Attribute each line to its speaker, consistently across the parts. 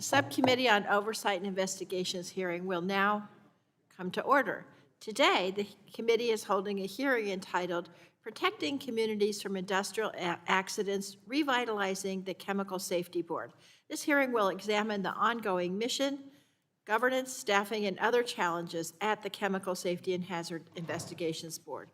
Speaker 1: Subcommittee on Oversight and Investigations hearing will now come to order. Today, the committee is holding a hearing entitled Protecting Communities from Industrial Accidents, Revitalizing the Chemical Safety Board. This hearing will examine the ongoing mission, governance, staffing, and other challenges at the Chemical Safety and Hazard Investigations Board.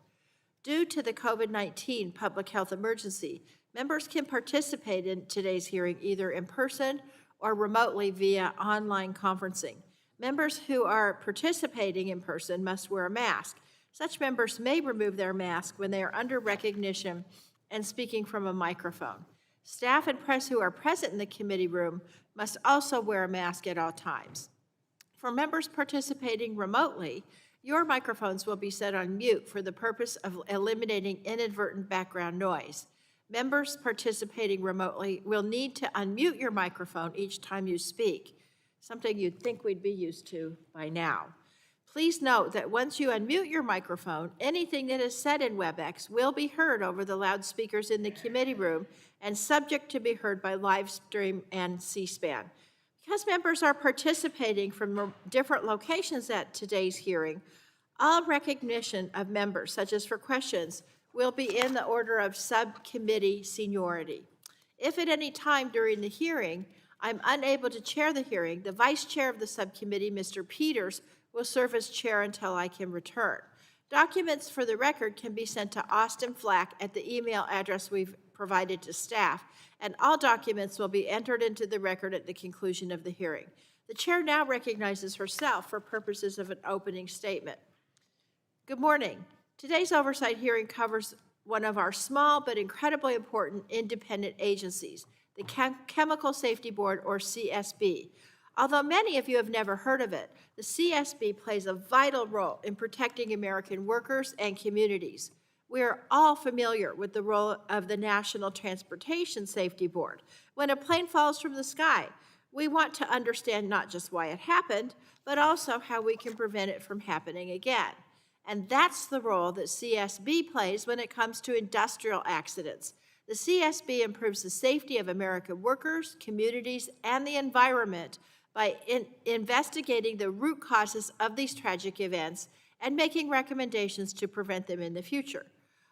Speaker 1: Due to the COVID-19 public health emergency, members can participate in today's hearing either in person or remotely via online conferencing. Members who are participating in person must wear a mask. Such members may remove their mask when they are under recognition and speaking from a microphone. Staff and press who are present in the committee room must also wear a mask at all times. For members participating remotely, your microphones will be set on mute for the purpose of eliminating inadvertent background noise. Members participating remotely will need to unmute your microphone each time you speak, something you'd think we'd be used to by now. Please note that once you unmute your microphone, anything that is said in WebEx will be heard over the loudspeakers in the committee room and subject to be heard by live stream and C-SPAN. Because members are participating from different locations at today's hearing, all recognition of members, such as for questions, will be in the order of subcommittee seniority. If at any time during the hearing I'm unable to chair the hearing, the vice chair of the subcommittee, Mr. Peters, will serve as chair until I can return. Documents for the record can be sent to Austin Flack at the email address we've provided to staff, and all documents will be entered into the record at the conclusion of the hearing. The chair now recognizes herself for purposes of an opening statement. Good morning. Today's oversight hearing covers one of our small but incredibly important independent agencies, the Chemical Safety Board, or CSB. Although many of you have never heard of it, the CSB plays a vital role in protecting American workers and communities. We are all familiar with the role of the National Transportation Safety Board. When a plane falls from the sky, we want to understand not just why it happened, but also how we can prevent it from happening again. And that's the role that CSB plays when it comes to industrial accidents. The CSB improves the safety of American workers, communities, and the environment by investigating the root causes of these tragic events and making recommendations to prevent them in the future.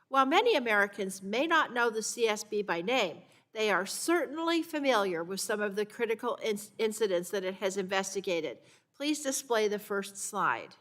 Speaker 1: While many Americans may not know the CSB by name, they are certainly familiar with some of the critical incidents that it has investigated. Please display the first slide.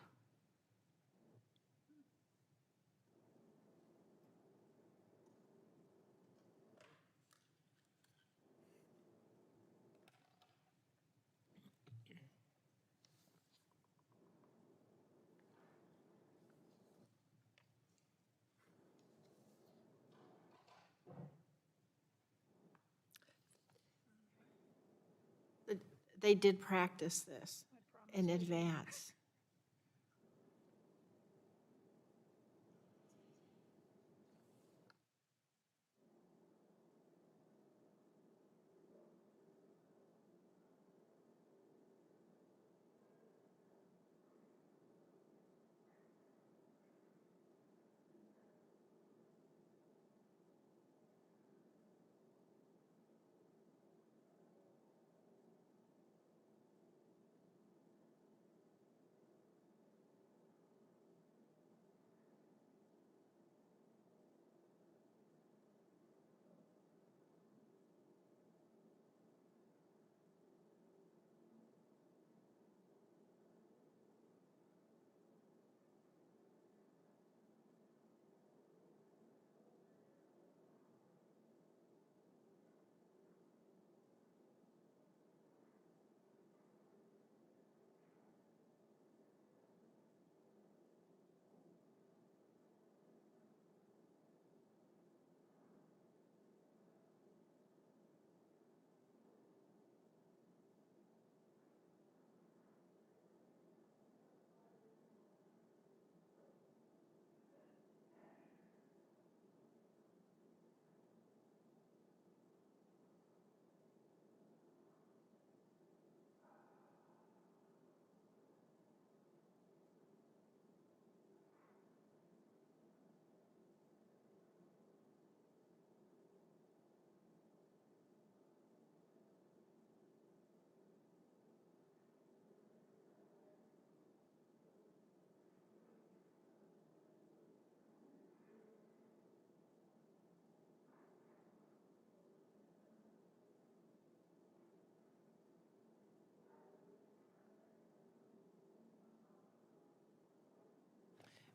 Speaker 1: They did practice this in advance.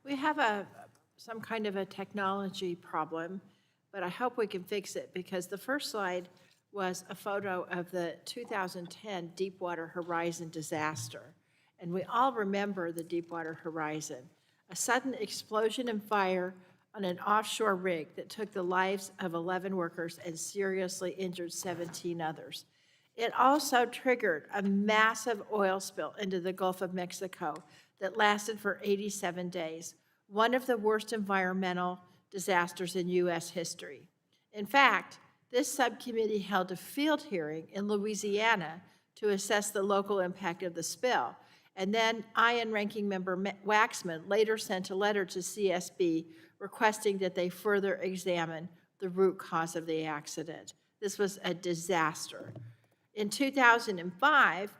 Speaker 1: We have some kind of a technology problem, but I hope we can fix it because the first slide was a photo of the 2010 Deepwater Horizon disaster. And we all remember the Deepwater Horizon, a sudden explosion and fire on an offshore rig that took the lives of 11 workers and seriously injured 17 others. It also triggered a massive oil spill into the Gulf of Mexico that lasted for 87 days, one of the worst environmental disasters in U.S. history. In fact, this subcommittee held a field hearing in Louisiana to assess the local impact of the spill, and then I and Ranking Member Waxman later sent a letter to CSB requesting that they further examine the root cause of the accident. This was a disaster. In 2005,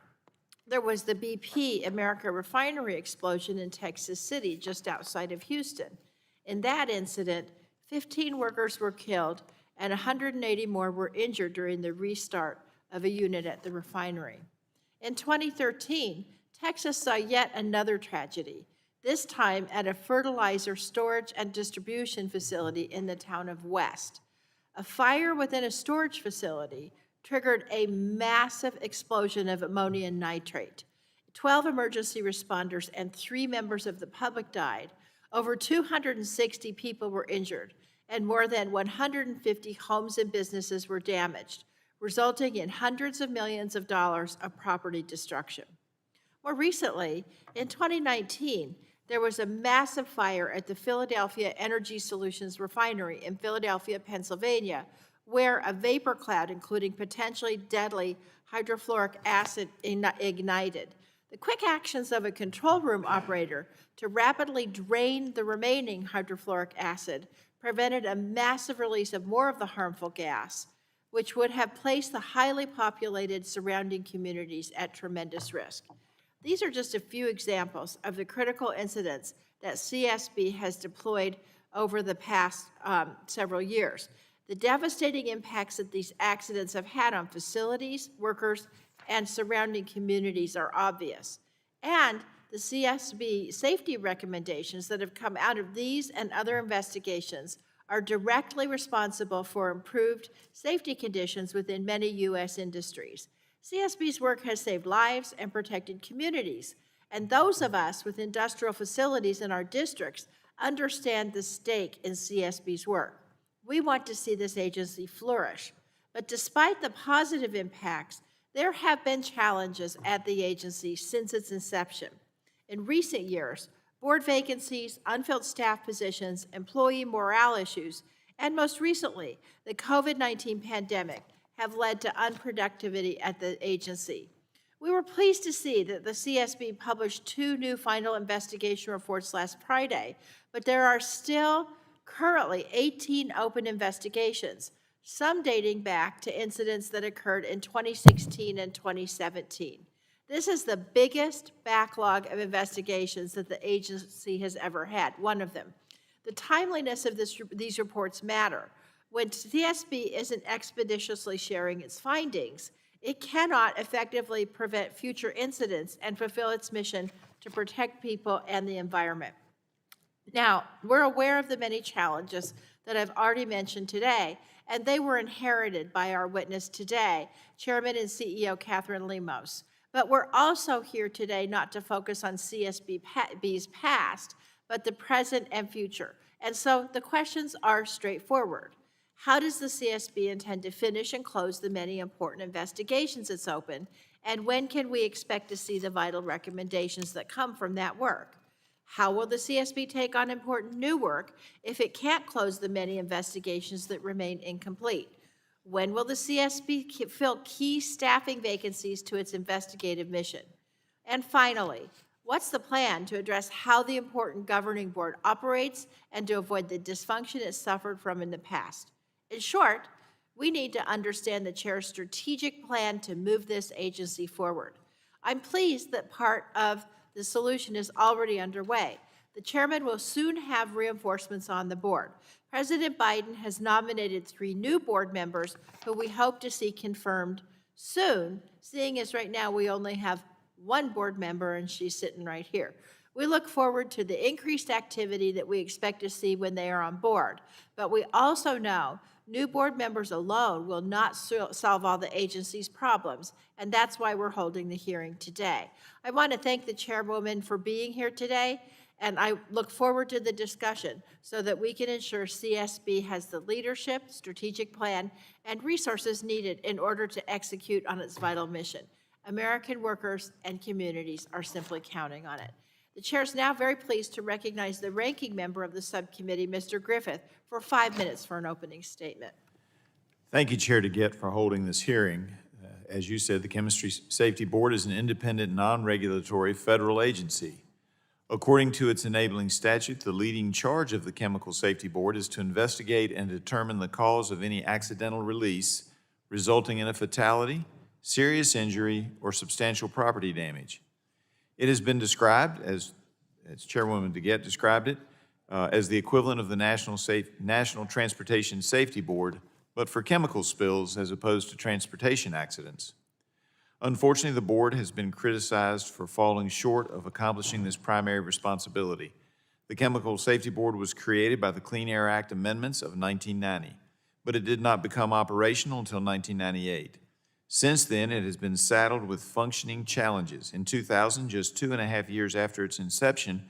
Speaker 1: there was the BP America refinery explosion in Texas City, just outside of Houston. In that incident, 15 workers were killed and 180 more were injured during the restart of a unit at the refinery. In 2013, Texas saw yet another tragedy, this time at a fertilizer storage and distribution facility in the town of West. A fire within a storage facility triggered a massive explosion of ammonium nitrate. 12 emergency responders and 3 members of the public died. Over 260 people were injured, and more than 150 homes and businesses were damaged, resulting in hundreds of millions of dollars of property destruction. More recently, in 2019, there was a massive fire at the Philadelphia Energy Solutions refinery in Philadelphia, Pennsylvania, where a vapor cloud, including potentially deadly hydrofluoric acid, ignited. The quick actions of a control room operator to rapidly drain the remaining hydrofluoric acid prevented a massive release of more of the harmful gas, which would have placed the highly populated surrounding communities at tremendous risk. These are just a few examples of the critical incidents that CSB has deployed over the past several years. The devastating impacts that these accidents have had on facilities, workers, and surrounding communities are obvious. And the CSB safety recommendations that have come out of these and other investigations are directly responsible for improved safety conditions within many U.S. industries. CSB's work has saved lives and protected communities, and those of us with industrial facilities in our districts understand the stake in CSB's work. We want to see this agency flourish, but despite the positive impacts, there have been challenges at the agency since its inception. In recent years, board vacancies, unfilled staff positions, employee morale issues, and most recently, the COVID-19 pandemic have led to unproductivity at the agency. We were pleased to see that the CSB published 2 new final investigation reports last Friday, but there are still currently 18 open investigations, some dating back to incidents that occurred in 2016 and 2017. This is the biggest backlog of investigations that the agency has ever had, one of them. The timeliness of these reports matter. When CSB isn't expeditiously sharing its findings, it cannot effectively prevent future incidents and fulfill its mission to protect people and the environment. Now, we're aware of the many challenges that I've already mentioned today, and they were inherited by our witness today, Chairman and CEO Catherine Lemos. But we're also here today not to focus on CSB's past, but the present and future. And so the questions are straightforward. How does the CSB intend to finish and close the many important investigations it's open? And when can we expect to see the vital recommendations that come from that work? How will the CSB take on important new work if it can't close the many investigations that remain incomplete? When will the CSB fill key staffing vacancies to its investigative mission? And finally, what's the plan to address how the important governing board operates and to avoid the dysfunction it suffered from in the past? In short, we need to understand the chair's strategic plan to move this agency forward. I'm pleased that part of the solution is already underway. The chairman will soon have reinforcements on the board. President Biden has nominated 3 new board members who we hope to see confirmed soon, seeing as right now we only have 1 board member and she's sitting right here. We look forward to the increased activity that we expect to see when they are on board, but we also know new board members alone will not solve all the agency's problems, and that's why we're holding the hearing today. I want to thank the chairwoman for being here today, and I look forward to the discussion so that we can ensure CSB has the leadership, strategic plan, and resources needed in order to execute on its vital mission. American workers and communities are simply counting on it. The chair is now very pleased to recognize the ranking member of the subcommittee, Mr. Griffith, for 5 minutes for an opening statement.
Speaker 2: Thank you, Chair DeGette, for holding this hearing. As you said, the Chemistry Safety Board is an independent, non-regulatory federal agency. According to its enabling statute, the leading charge of the Chemical Safety Board is to investigate and determine the cause of any accidental release resulting in a fatality, serious injury, or substantial property damage. It has been described, as Chairwoman DeGette described it, as the equivalent of the National Transportation Safety Board, but for chemical spills as opposed to transportation accidents. Unfortunately, the board has been criticized for falling short of accomplishing this primary responsibility. The Chemical Safety Board was created by the Clean Air Act amendments of 1990, but it did not become operational until 1998. Since then, it has been saddled with functioning challenges. In 2000, just 2.5 years after its inception,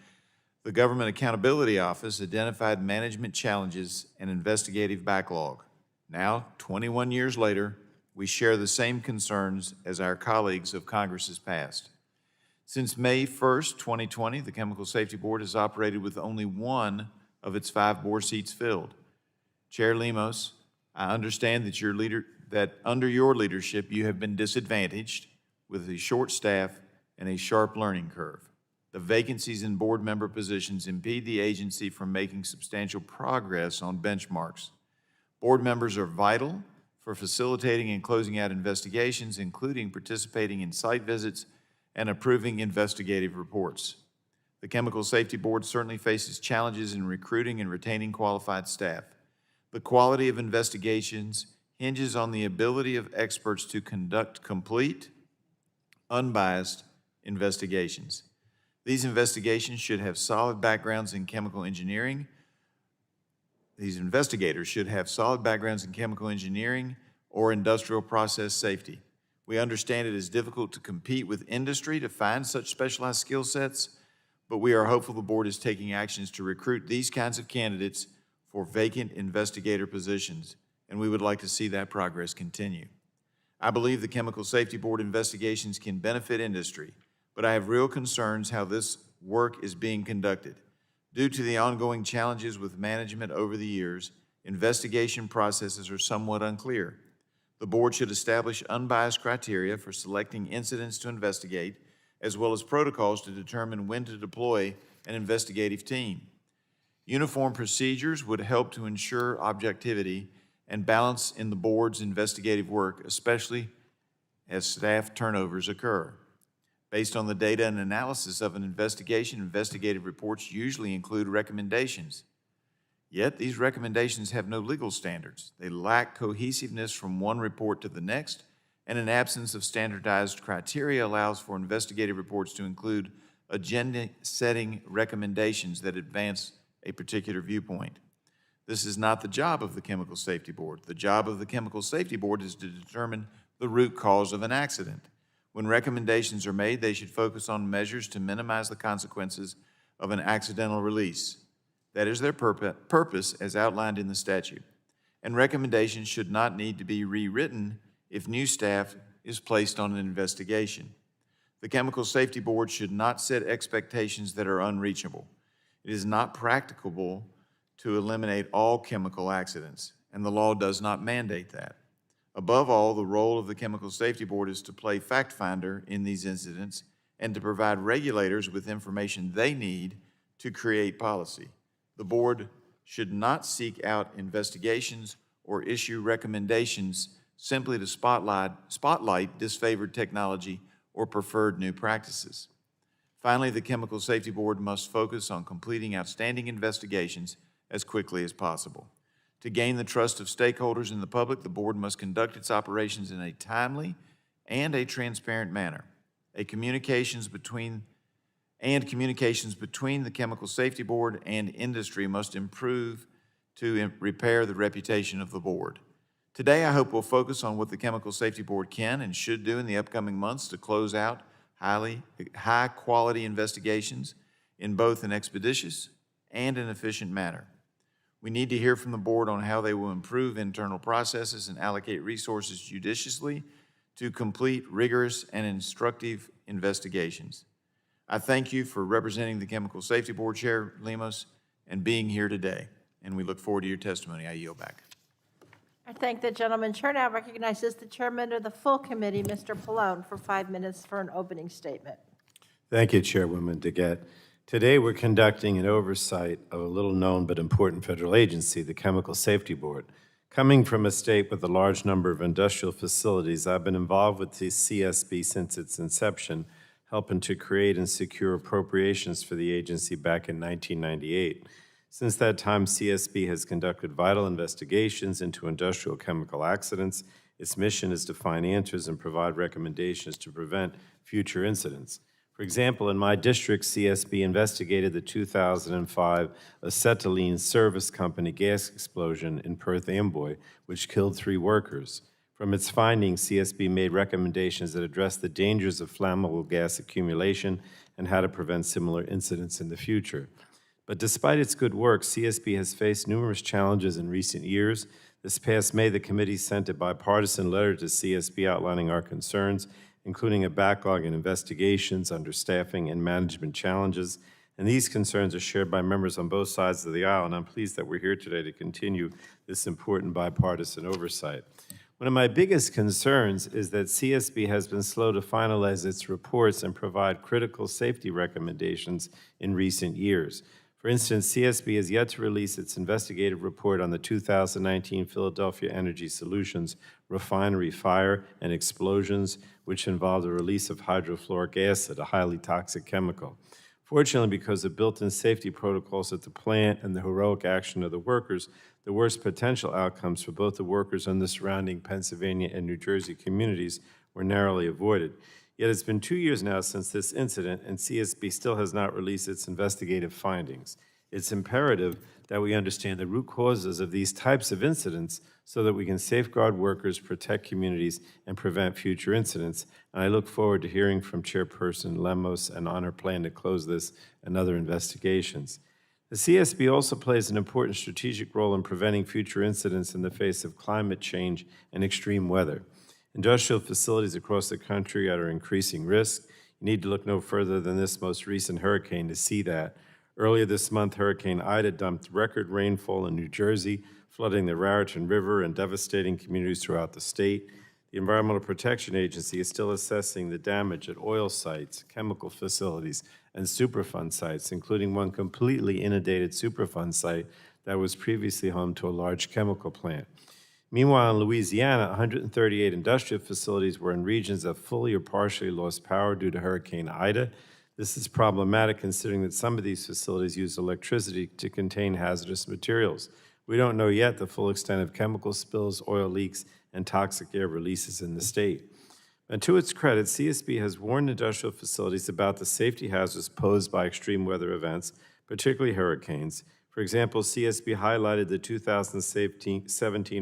Speaker 2: the Government Accountability Office identified management challenges and investigative backlog. Now, 21 years later, we share the same concerns as our colleagues of Congress's past. Since May 1st, 2020, the Chemical Safety Board has operated with only one of its 5 board seats filled. Chair Lemos, I understand that under your leadership, you have been disadvantaged with a short staff and a sharp learning curve. The vacancies in board member positions impede the agency from making substantial progress on benchmarks. Board members are vital for facilitating and closing out investigations, including participating in site visits and approving investigative reports. The Chemical Safety Board certainly faces challenges in recruiting and retaining qualified staff. The quality of investigations hinges on the ability of experts to conduct complete, unbiased investigations. These investigations should have solid backgrounds in chemical engineering. These investigators should have solid backgrounds in chemical engineering or industrial process safety. We understand it is difficult to compete with industry to find such specialized skill sets, but we are hopeful the board is taking actions to recruit these kinds of candidates for vacant investigator positions, and we would like to see that progress continue. I believe the Chemical Safety Board investigations can benefit industry, but I have real concerns how this work is being conducted. Due to the ongoing challenges with management over the years, investigation processes are somewhat unclear. The board should establish unbiased criteria for selecting incidents to investigate, as well as protocols to determine when to deploy an investigative team. Uniform procedures would help to ensure objectivity and balance in the board's investigative work, especially as staff turnovers occur. Based on the data and analysis of an investigation, investigative reports usually include recommendations. Yet these recommendations have no legal standards. They lack cohesiveness from one report to the next, and an absence of standardized criteria allows for investigative reports to include agenda-setting recommendations that advance a particular viewpoint. This is not the job of the Chemical Safety Board. The job of the Chemical Safety Board is to determine the root cause of an accident. When recommendations are made, they should focus on measures to minimize the consequences of an accidental release. That is their purpose as outlined in the statute. And recommendations should not need to be rewritten if new staff is placed on an investigation. The Chemical Safety Board should not set expectations that are unreachable. It is not practicable to eliminate all chemical accidents, and the law does not mandate that. Above all, the role of the Chemical Safety Board is to play fact finder in these incidents and to provide regulators with information they need to create policy. The board should not seek out investigations or issue recommendations simply to spotlight disfavored technology or preferred new practices. Finally, the Chemical Safety Board must focus on completing outstanding investigations as quickly as possible. To gain the trust of stakeholders and the public, the board must conduct its operations in a timely and a transparent manner. A communications between and communications between the Chemical Safety Board and industry must improve to repair the reputation of the board. Today, I hope we'll focus on what the Chemical Safety Board can and should do in the upcoming months to close out high-quality investigations in both an expeditious and an efficient manner. We need to hear from the board on how they will improve internal processes and allocate resources judiciously to complete rigorous and instructive investigations. I thank you for representing the Chemical Safety Board, Chair Lemos, and being here today, and we look forward to your testimony. I yield back.
Speaker 1: I thank the gentleman. Chair now recognizes the chairman of the full committee, Mr. Pallone, for 5 minutes for an opening statement.
Speaker 3: Thank you, Chairwoman DeGette. Today, we're conducting an oversight of a little-known but important federal agency, the Chemical Safety Board. Coming from a state with a large number of industrial facilities, I've been involved with the CSB since its inception, helping to create and secure appropriations for the agency back in 1998. Since that time, CSB has conducted vital investigations into industrial chemical accidents. Its mission is to find answers and provide recommendations to prevent future incidents. For example, in my district, CSB investigated the 2005 acetylene service company gas explosion in Perth Amboy, which killed 3 workers. From its findings, CSB made recommendations that address the dangers of flammable gas accumulation and how to prevent similar incidents in the future. But despite its good work, CSB has faced numerous challenges in recent years. This past May, the committee sent a bipartisan letter to CSB outlining our concerns, including a backlog in investigations, understaffing, and management challenges. And these concerns are shared by members on both sides of the aisle, and I'm pleased that we're here today to continue this important bipartisan oversight. One of my biggest concerns is that CSB has been slow to finalize its reports and provide critical safety recommendations in recent years. For instance, CSB has yet to release its investigative report on the 2019 Philadelphia Energy Solutions refinery fire and explosions, which involved the release of hydrofluoric acid, a highly toxic chemical. Fortunately, because of built-in safety protocols at the plant and the heroic action of the workers, the worst potential outcomes for both the workers and the surrounding Pennsylvania and New Jersey communities were narrowly avoided. Yet it's been 2 years now since this incident, and CSB still has not released its investigative findings. It's imperative that we understand the root causes of these types of incidents so that we can safeguard workers, protect communities, and prevent future incidents. And I look forward to hearing from Chairperson Lemos and on her plan to close this and other investigations. The CSB also plays an important strategic role in preventing future incidents in the face of climate change and extreme weather. Industrial facilities across the country are at increasing risk. You need to look no further than this most recent hurricane to see that. Earlier this month, Hurricane Ida dumped record rainfall in New Jersey, flooding the Raritan River and devastating communities throughout the state. The Environmental Protection Agency is still assessing the damage at oil sites, chemical facilities, and Superfund sites, including one completely inundated Superfund site that was previously home to a large chemical plant. Meanwhile, in Louisiana, 138 industrial facilities were in regions that fully or partially lost power due to Hurricane Ida. This is problematic considering that some of these facilities use electricity to contain hazardous materials. We don't know yet the full extent of chemical spills, oil leaks, and toxic air releases in the state. And to its credit, CSB has warned industrial facilities about the safety hazards posed by extreme weather events, particularly hurricanes. For example, CSB highlighted the 2017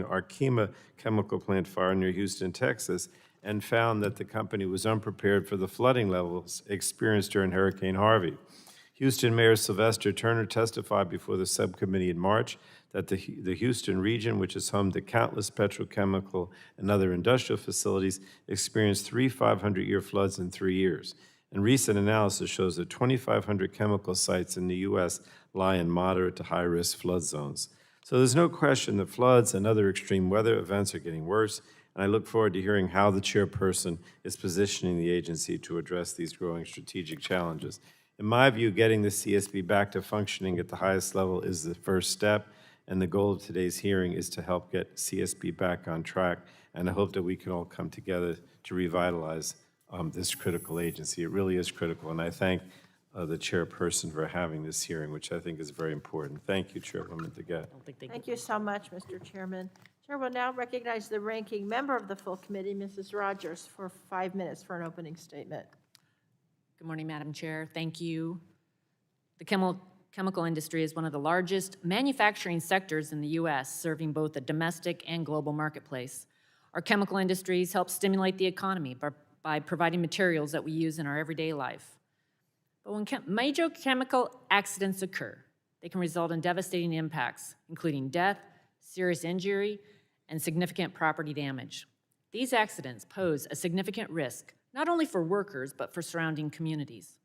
Speaker 3: Arkema chemical plant fire near Houston, Texas, and found that the company was unprepared for the flooding levels experienced during Hurricane Harvey. Houston Mayor Sylvester Turner testified before the subcommittee in March that the Houston region, which is home to countless petrochemical and other industrial facilities, experienced 3 500-year floods in 3 years. And recent analysis shows that 2,500 chemical sites in the U.S. lie in moderate to high-risk flood zones. So there's no question that floods and other extreme weather events are getting worse, and I look forward to hearing how the chairperson is positioning the agency to address these growing strategic challenges. In my view, getting the CSB back to functioning at the highest level is the first step, and the goal of today's hearing is to help get CSB back on track, and I hope that we can all come together to revitalize this critical agency. It really is critical, and I thank the chairperson for having this hearing, which I think is very important. Thank you, Chairwoman DeGette.
Speaker 1: Thank you so much, Mr. Chairman. Chair will now recognize the ranking member of the full committee, Mrs. Rogers, for 5 minutes for an opening statement.
Speaker 4: Good morning, Madam Chair. Thank you. The chemical industry is one of the largest manufacturing sectors in the U.S., serving both the domestic and global marketplace. Our chemical industries help stimulate the economy by providing materials that we use in our everyday life. But when major chemical accidents occur, they can result in devastating impacts, including death, serious injury, and significant property damage. These accidents pose a significant risk, not only for workers, but for surrounding communities.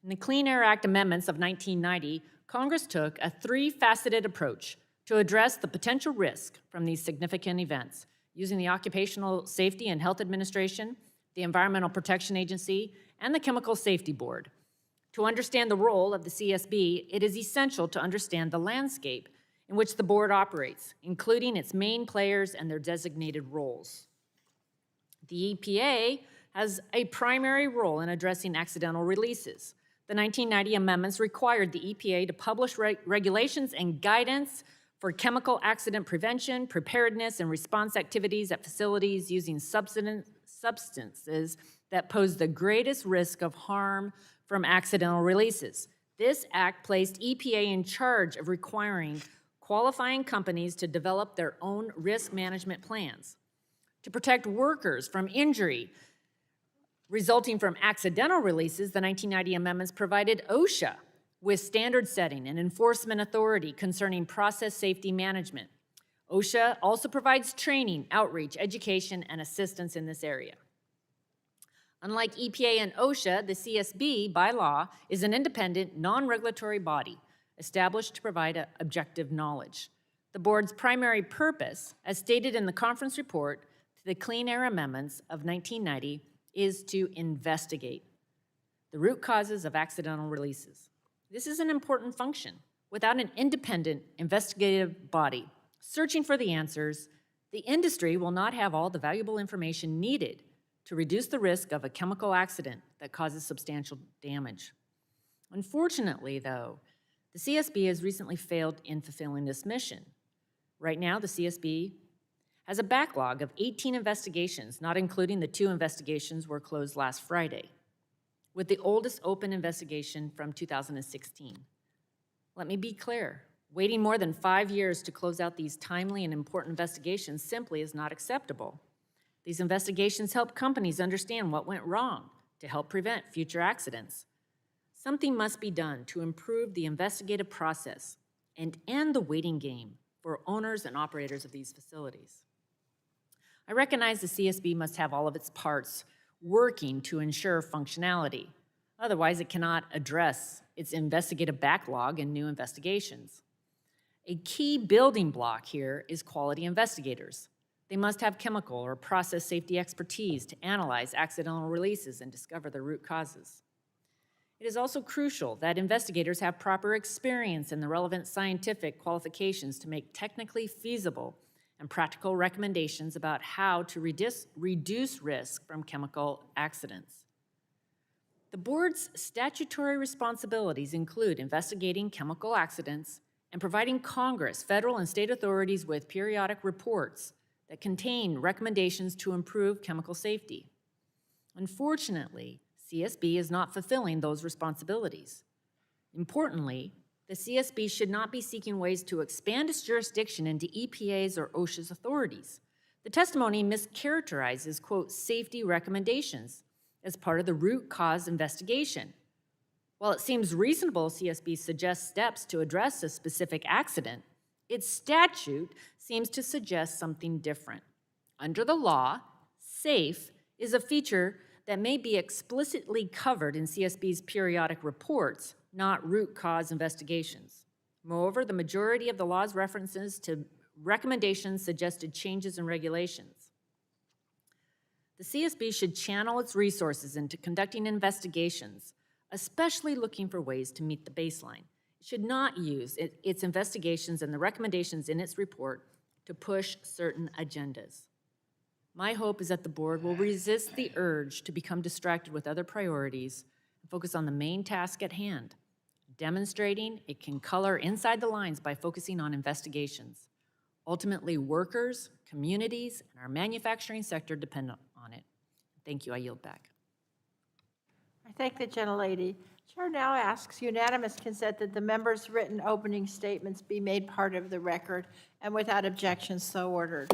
Speaker 4: In the Clean Air Act amendments of 1990, Congress took a three-faceted approach to address the potential risk from these significant events, using the Occupational Safety and Health Administration, the Environmental Protection Agency, and the Chemical Safety Board. To understand the role of the CSB, it is essential to understand the landscape in which the board operates, including its main players and their designated roles. The EPA has a primary role in addressing accidental releases. The 1990 amendments required the EPA to publish regulations and guidance for chemical accident prevention, preparedness, and response activities at facilities using substances that pose the greatest risk of harm from accidental releases. This act placed EPA in charge of requiring qualifying companies to develop their own risk management plans. To protect workers from injury resulting from accidental releases, the 1990 amendments provided OSHA with standard setting and enforcement authority concerning process safety management. OSHA also provides training, outreach, education, and assistance in this area. Unlike EPA and OSHA, the CSB, by law, is an independent, non-regulatory body established to provide objective knowledge. The board's primary purpose, as stated in the conference report to the Clean Air Amendments of 1990, is to investigate the root causes of accidental releases. This is an important function. Without an independent investigative body searching for the answers, the industry will not have all the valuable information needed to reduce the risk of a chemical accident that causes substantial damage. Unfortunately, though, the CSB has recently failed in fulfilling this mission. Right now, the CSB has a backlog of 18 investigations, not including the 2 investigations were closed last Friday, with the oldest open investigation from 2016. Let me be clear, waiting more than 5 years to close out these timely and important investigations simply is not acceptable. These investigations help companies understand what went wrong to help prevent future accidents. Something must be done to improve the investigative process and end the waiting game for owners and operators of these facilities. I recognize the CSB must have all of its parts working to ensure functionality. Otherwise, it cannot address its investigative backlog and new investigations. A key building block here is quality investigators. They must have chemical or process safety expertise to analyze accidental releases and discover the root causes. It is also crucial that investigators have proper experience and the relevant scientific qualifications to make technically feasible and practical recommendations about how to reduce risk from chemical accidents. The board's statutory responsibilities include investigating chemical accidents and providing Congress, federal, and state authorities with periodic reports that contain recommendations to improve chemical safety. Unfortunately, CSB is not fulfilling those responsibilities. Importantly, the CSB should not be seeking ways to expand its jurisdiction into EPA's or OSHA's authorities. The testimony mischaracterizes, quote, safety recommendations as part of the root cause investigation. While it seems reasonable CSB suggests steps to address a specific accident, its statute seems to suggest something different. Under the law, SAFE is a feature that may be explicitly covered in CSB's periodic reports, not root cause investigations. Moreover, the majority of the law's references to recommendations suggested changes in regulations. The CSB should channel its resources into conducting investigations, especially looking for ways to meet the baseline. It should not use its investigations and the recommendations in its report to push certain agendas. My hope is that the board will resist the urge to become distracted with other priorities and focus on the main task at hand, demonstrating it can color inside the lines by focusing on investigations. Ultimately, workers, communities, and our manufacturing sector depend on it. Thank you. I yield back.
Speaker 1: I I thank the gentlelady. Chair now asks unanimous consent that the members' written opening statements be made part of the record, and without objection, so ordered.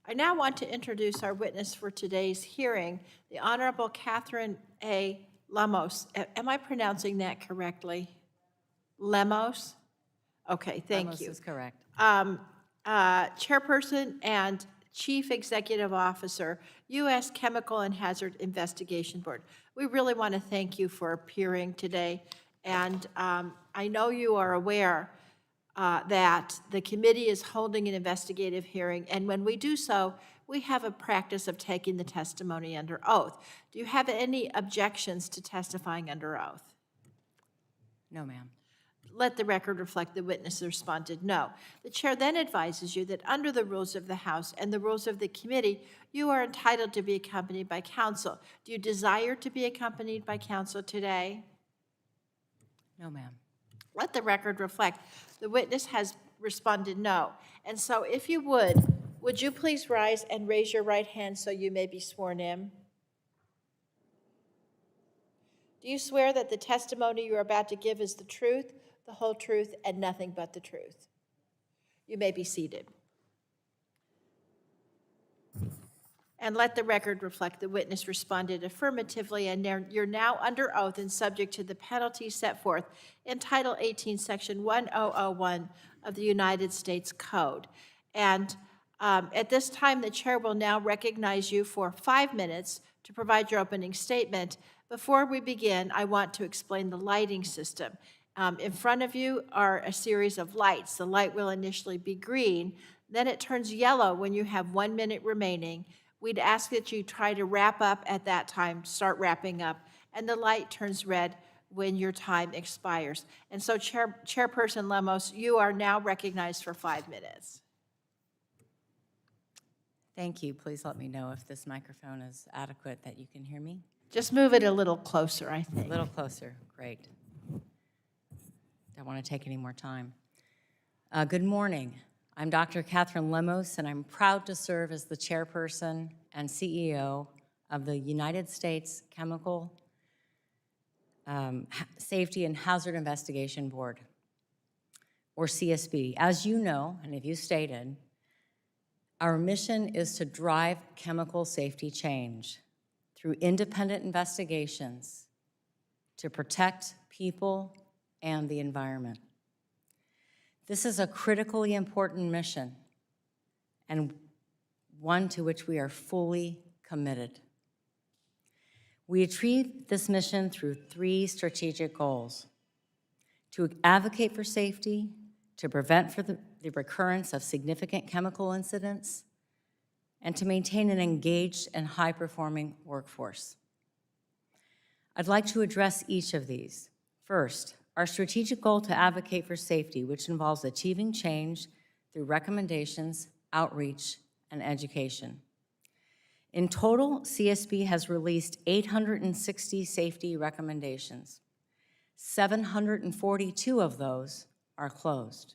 Speaker 1: I now want to introduce our witness for today's hearing, the Honorable Catherine A. Lemos. Am I pronouncing that correctly? Lemos? Okay, thank
Speaker 5: Lemos
Speaker 1: you.
Speaker 5: is correct.
Speaker 1: Chairperson and Chief Executive Officer, U.S. Chemical and Hazard Investigation Board. We really want to thank you for appearing today, and I know you are aware that the committee is holding an investigative hearing, and when we do so, we have a practice of taking the testimony under oath. Do you have any objections to testifying under oath?
Speaker 5: No, ma'am.
Speaker 1: Let the record reflect the witness responded no. The chair then advises you that under the rules of the House and the rules of the committee, you are entitled to be accompanied by counsel. Do you desire to be accompanied by counsel today?
Speaker 5: No, ma'am.
Speaker 1: Let the record reflect the witness has responded no. And so if you would you please rise and raise your right hand so you may be sworn in? Do you swear that the testimony you're about to give is the truth, the whole truth, and nothing but the truth? You may be seated. And let the record reflect the witness responded affirmatively, and you're now under oath and subject to the penalties set forth in Title 18, Section 1001 of the United States Code. And at this time, the chair will now recognize you for 5 minutes to provide your opening statement. Before we begin, I want to explain the lighting system. In front of you are a series of lights. The light will initially be green, then it turns yellow when you have 1 minute remaining. We'd ask that you try to wrap up at that time, start wrapping up, and the light turns red when your time expires. And so Chairperson Lemos, you are now recognized for 5 minutes.
Speaker 5: Thank you. Please let me know if this microphone is adequate, that you can hear me.
Speaker 1: Just move it a little closer, I
Speaker 5: A
Speaker 1: think.
Speaker 5: little closer. Great. Don't want to take any more time. Good morning. I'm Dr. Catherine Lemos, and I'm proud to serve as the chairperson and CEO of the United States Chemical Safety and Hazard Investigation Board, or CSB. As you know, and if you stated, our mission is to drive chemical safety change through independent investigations to protect people and the environment. This is a critically important mission and one to which we are fully committed. We achieve this mission through 3 strategic goals: to advocate for safety, to prevent for the recurrence of significant chemical incidents, and to maintain an engaged and high-performing workforce. I'd like to address each of these. First, our strategic goal to advocate for safety, which involves achieving change through recommendations, outreach, and education. In total, CSB has released 860 safety recommendations. 742 of those are closed.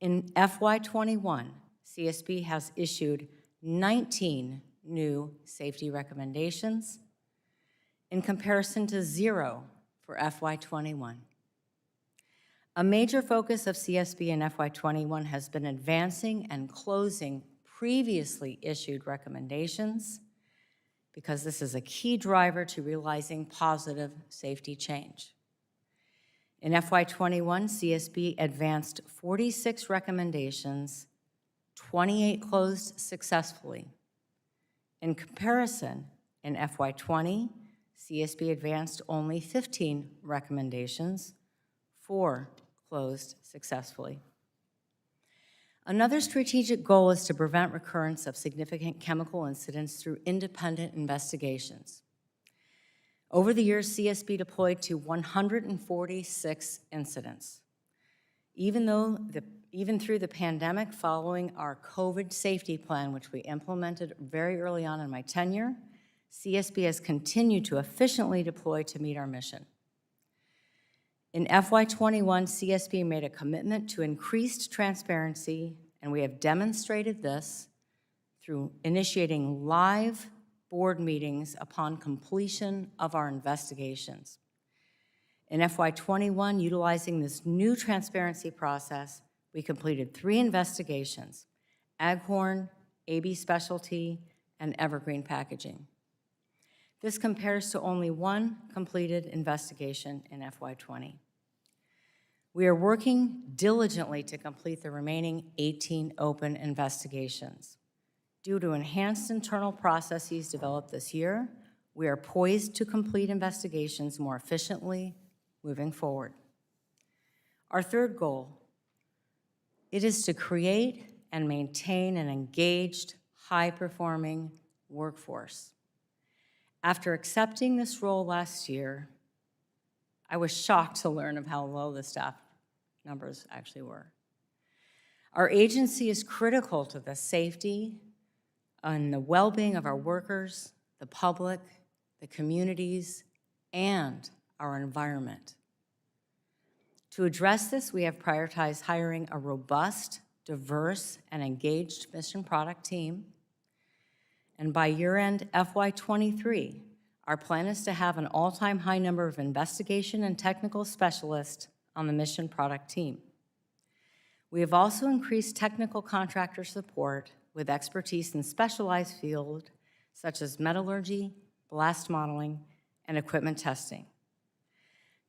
Speaker 5: In FY21, CSB has issued 19 new safety recommendations in comparison to 0 for FY21. A major focus of CSB in FY21 has been advancing and closing previously issued recommendations, because this is a key driver to realizing positive safety change. In FY21, CSB advanced 46 recommendations, 28 closed successfully. In comparison, in FY20, CSB advanced only 15 recommendations, 4 closed successfully. Another strategic goal is to prevent recurrence of significant chemical incidents through independent investigations. Over the years, CSB deployed to 146 incidents. Even through the pandemic, following our COVID safety plan, which we implemented very early on in my tenure, CSB has continued to efficiently deploy to meet our mission. In FY21, CSB made a commitment to increased transparency, and we have demonstrated this through initiating live board meetings upon completion of our investigations. In FY21, utilizing this new transparency process, we completed 3 investigations: Aghorn, AB Specialty, and Evergreen Packaging. This compares to only 1 completed investigation in FY20. We are working diligently to complete the remaining 18 open investigations. Due to enhanced internal processes developed this year, we are poised to complete investigations more efficiently moving forward. Our third goal, it is to create and maintain an engaged, high-performing workforce. After accepting this role last year, I was shocked to learn of how low the staff numbers actually were. Our agency is critical to the safety and the well-being of our workers, the public, the communities, and our environment. To address this, we have prioritized hiring a robust, diverse, and engaged mission product team. And by year-end FY23, our plan is to have an all-time high number of investigation and technical specialists on the mission product team. We have also increased technical contractor support with expertise in specialized fields such as metallurgy, blast modeling, and equipment testing.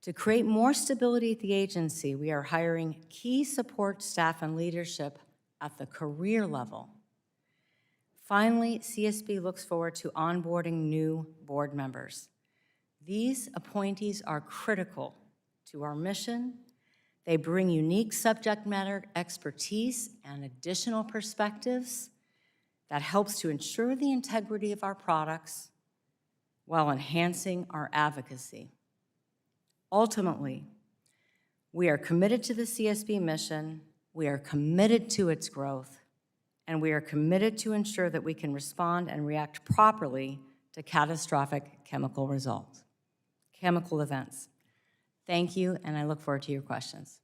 Speaker 5: To create more stability at the agency, we are hiring key support staff and leadership at the career level. Finally, CSB looks forward to onboarding new board members. These appointees are critical to our mission. They bring unique subject matter expertise and additional perspectives that helps to ensure the integrity of our products while enhancing our advocacy. Ultimately, we are committed to the CSB mission, we are committed to its growth, and we are committed to ensure that we can respond and react properly to catastrophic chemical events. Thank you, and I look forward to your questions.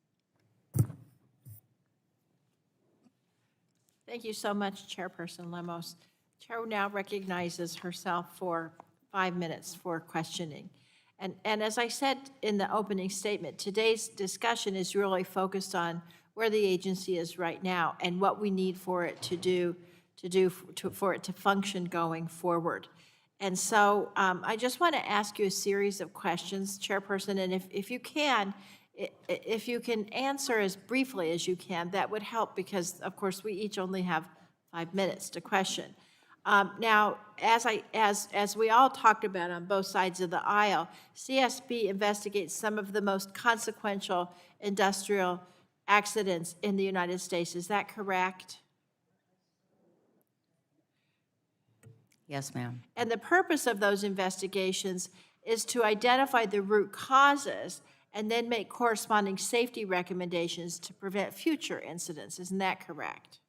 Speaker 1: Thank you so much, Chairperson Lemos. Chair now recognizes herself for 5 minutes for questioning. And as I said in the opening statement, today's discussion is really focused on where the agency is right now and what we need for it for it to function going forward. And so I just want to ask you a series of questions, Chairperson, and if you can answer as briefly as you can, that would help because, of course, we each only have 5 minutes to question. Now, as we all talked about on both sides of the aisle, CSB investigates some of the most consequential industrial accidents in the United States. Is that correct?
Speaker 5: Yes, ma'am.
Speaker 1: And the purpose of those investigations is to identify the root causes and then make corresponding safety recommendations to prevent future incidents. Isn't that correct?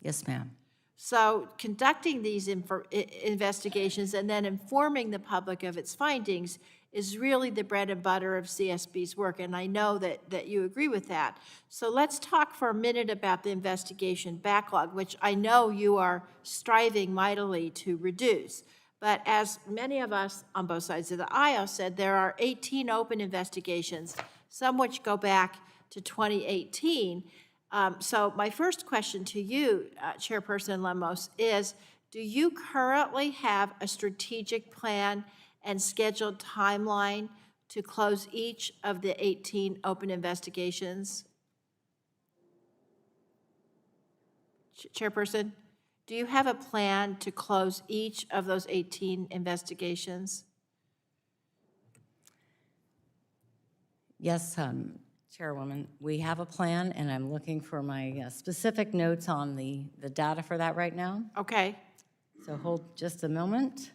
Speaker 5: Yes, ma'am.
Speaker 1: So conducting these investigations and then informing the public of its findings is really the bread and butter of CSB's work, and I know that you agree with that. So let's talk for a minute about the investigation backlog, which I know you are striving mightily to reduce. But as many of us on both sides of the aisle said, there are 18 open investigations, some which go back to 2018. So my first question to you, Chairperson Lemos, is do you currently have a strategic plan and scheduled timeline to close each of the 18 open investigations? Chairperson, do you have a plan to close each of those 18 investigations?
Speaker 5: Yes, Chairwoman, we have a plan, and I'm looking for my specific notes on the data for that right now.
Speaker 1: Okay.
Speaker 5: So hold just a moment.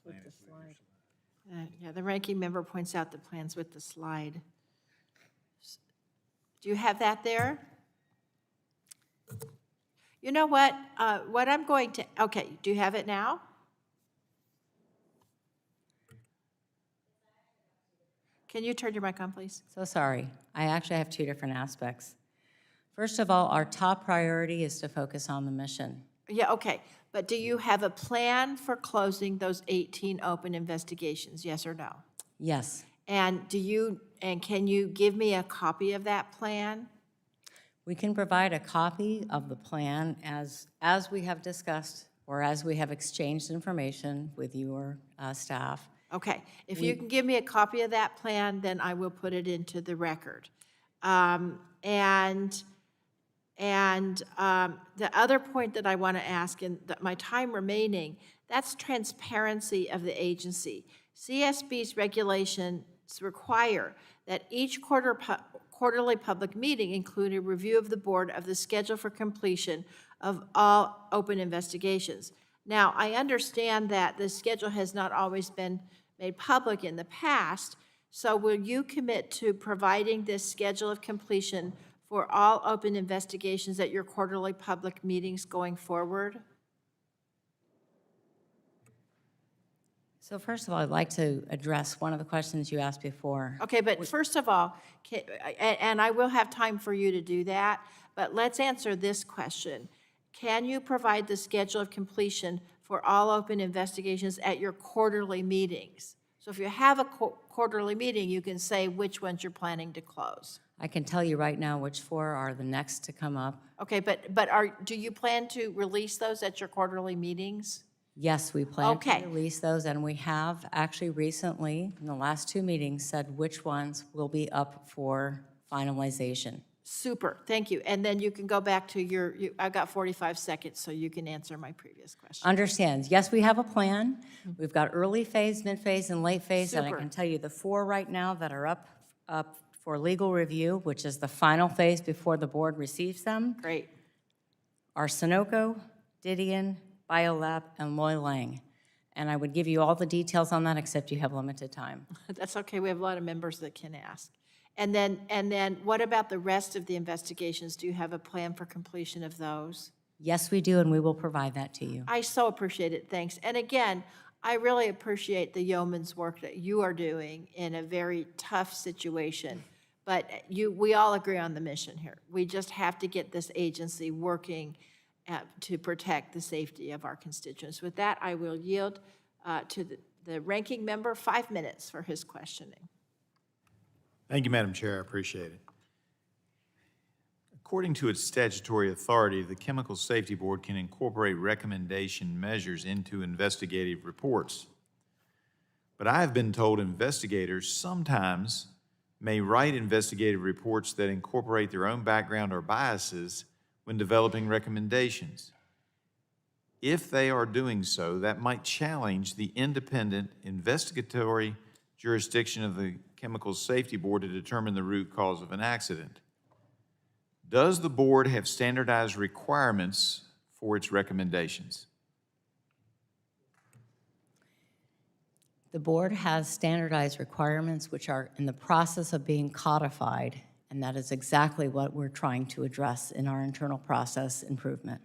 Speaker 5: With the slide.
Speaker 1: Yeah, the ranking member points out the plans with the slide. Do you have that there? You know what? What I'm going to, okay, do you have it now? Can you turn your mic on, please?
Speaker 5: So sorry. I actually have two different aspects. First of all, our top priority is to focus on the mission.
Speaker 1: Yeah, okay. But do you have a plan for closing those 18 open investigations, yes or no?
Speaker 5: Yes.
Speaker 1: And can you give me a copy of that plan?
Speaker 5: We can provide a copy of the plan as we have discussed or as we have exchanged information with your staff.
Speaker 1: Okay, if you can give me a copy of that plan, then I will put it into the record. And the other point that I want to ask, in my time remaining, that's transparency of the agency. CSB's regulations require that each quarterly public meeting include a review of the board of the schedule for completion of all open investigations. Now, I understand that the schedule has not always been made public in the past, so will you commit to providing this schedule of completion for all open investigations at your quarterly public meetings going forward?
Speaker 5: So first of all, I'd like to address one of the questions you asked before.
Speaker 1: Okay, but first of all, and I will have time for you to do that, but let's answer this question. Can you provide the schedule of completion for all open investigations at your quarterly meetings? So if you have a quarterly meeting, you can say which ones you're planning to close.
Speaker 5: I can tell you right now which four are the next to come up.
Speaker 1: Okay, but do you plan to release those at your quarterly meetings?
Speaker 5: Yes, we plan
Speaker 1: Okay.
Speaker 5: to release those, and we have actually recently, in the last two meetings, said which ones will be up for finalization.
Speaker 1: Super, thank you. And then you can go back to I've got 45 seconds, so you can answer my previous question.
Speaker 5: Understands. Yes, we have a plan. We've got early phase, mid-phase, and late phase, and I
Speaker 1: Super.
Speaker 5: can tell you the four right now that are up for legal review, which is the final phase before the board receives them,
Speaker 1: Great.
Speaker 5: are Sunoco, Didion, Biolab, and Loy Lang. And I would give you all the details on that, except you have limited time.
Speaker 1: That's okay, we have a lot of members that can ask. And then what about the rest of the investigations? Do you have a plan for completion of those?
Speaker 5: Yes, we do, and we will provide that to you.
Speaker 1: I so appreciate it, thanks. And again, I really appreciate the yeoman's work that you are doing in a very tough situation. But we all agree on the mission here. We just have to get this agency working to protect the safety of our constituents. With that, I will yield to the ranking member 5 minutes for his questioning.
Speaker 2: Thank you, Madam Chair. I appreciate it. According to its statutory authority, the Chemical Safety Board can incorporate recommendation measures into investigative reports. But I have been told investigators sometimes may write investigative reports that incorporate their own background or biases when developing recommendations. If they are doing so, that might challenge the independent investigatory jurisdiction of the Chemical Safety Board to determine the root cause of an accident. Does the board have standardized requirements for its recommendations?
Speaker 5: The board has standardized requirements which are in the process of being codified, and that is exactly what we're trying to address in our internal process improvement.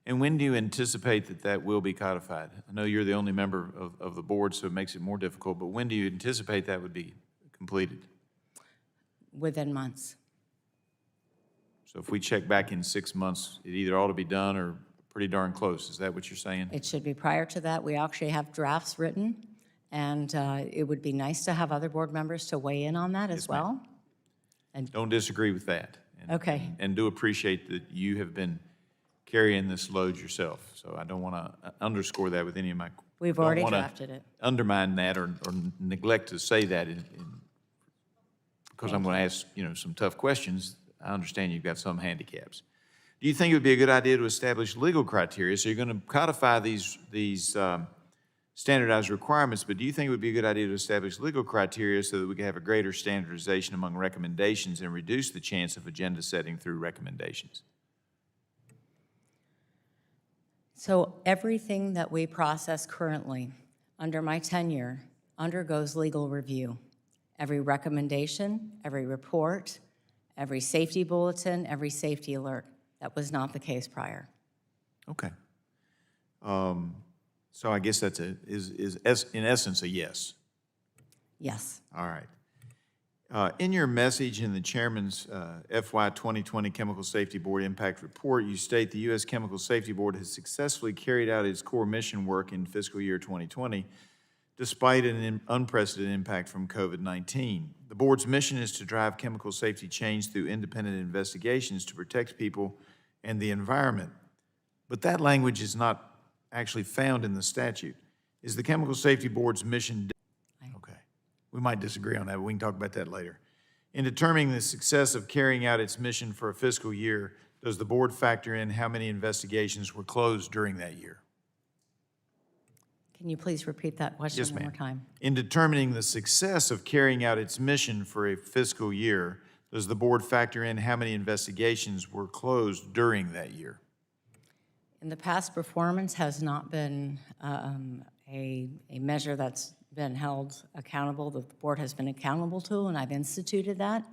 Speaker 2: And when do you anticipate that that will be codified? I know you're the only member of the board, so it makes it more difficult, but when do you anticipate that would be completed?
Speaker 5: Within months.
Speaker 2: So if we check back in 6 months, it either ought to be done or pretty darn close. Is that what you're saying?
Speaker 5: It should be prior to that. We actually have drafts written, and it would be nice to have other board members to weigh in on that as well.
Speaker 2: Don't disagree with that. And-
Speaker 5: Okay.
Speaker 2: And do appreciate that you have been carrying this load yourself. So I don't want to underscore that with any of my.
Speaker 5: We've
Speaker 2: don't
Speaker 5: already
Speaker 2: wanna
Speaker 5: drafted it.
Speaker 2: Undermine that or neglect to say that because I'm going to ask, some tough questions. I understand you've got some handicaps. Do you think it would be a good idea to establish legal criteria? So you're going to codify these standardized requirements, but do you think it would be a good idea to establish legal criteria so that we can have a greater standardization among recommendations and reduce the chance of agenda setting through recommendations?
Speaker 5: So everything that we process currently under my tenure undergoes legal review. Every recommendation, every report, every safety bulletin, every safety alert. That was not the case prior.
Speaker 2: Okay. So I guess that's in essence a yes.
Speaker 5: Yes.
Speaker 2: All right. In your message in the chairman's FY 2020 Chemical Safety Board Impact Report, you state the U.S. Chemical Safety Board has successfully carried out its core mission work in fiscal year 2020, despite an unprecedented impact from COVID-19. The board's mission is to drive chemical safety change through independent investigations to protect people and the environment. But that language is not actually found in the statute. Is the Chemical Safety Board's mission? Okay. We might disagree on that, but we can talk about that later. In determining the success of carrying out its mission for a fiscal year, does the board factor in how many investigations were closed during that year?
Speaker 5: Can you please repeat that question
Speaker 2: Yes,
Speaker 5: one more
Speaker 2: ma'am.
Speaker 5: time?
Speaker 2: In determining the success of carrying out its mission for a fiscal year, does the board factor in how many investigations were closed during that year?
Speaker 5: In the past, performance has not been a measure that's been held accountable, that the board has been accountable to, and I've instituted that.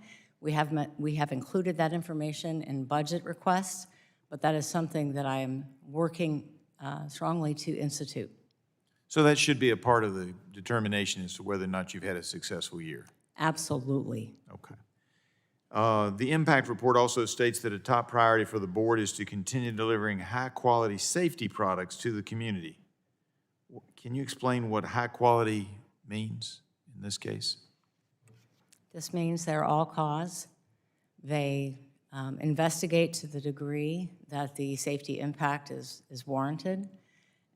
Speaker 5: We have included that information in budget requests, but that is something that I am working strongly to institute.
Speaker 2: So that should be a part of the determination as to whether or not you've had a successful year.
Speaker 5: Absolutely.
Speaker 2: Okay. The impact report also states that a top priority for the board is to continue delivering high-quality safety products to the community. Can you explain what high quality means in this case?
Speaker 5: This means they're all cause. They investigate to the degree that the safety impact is warranted,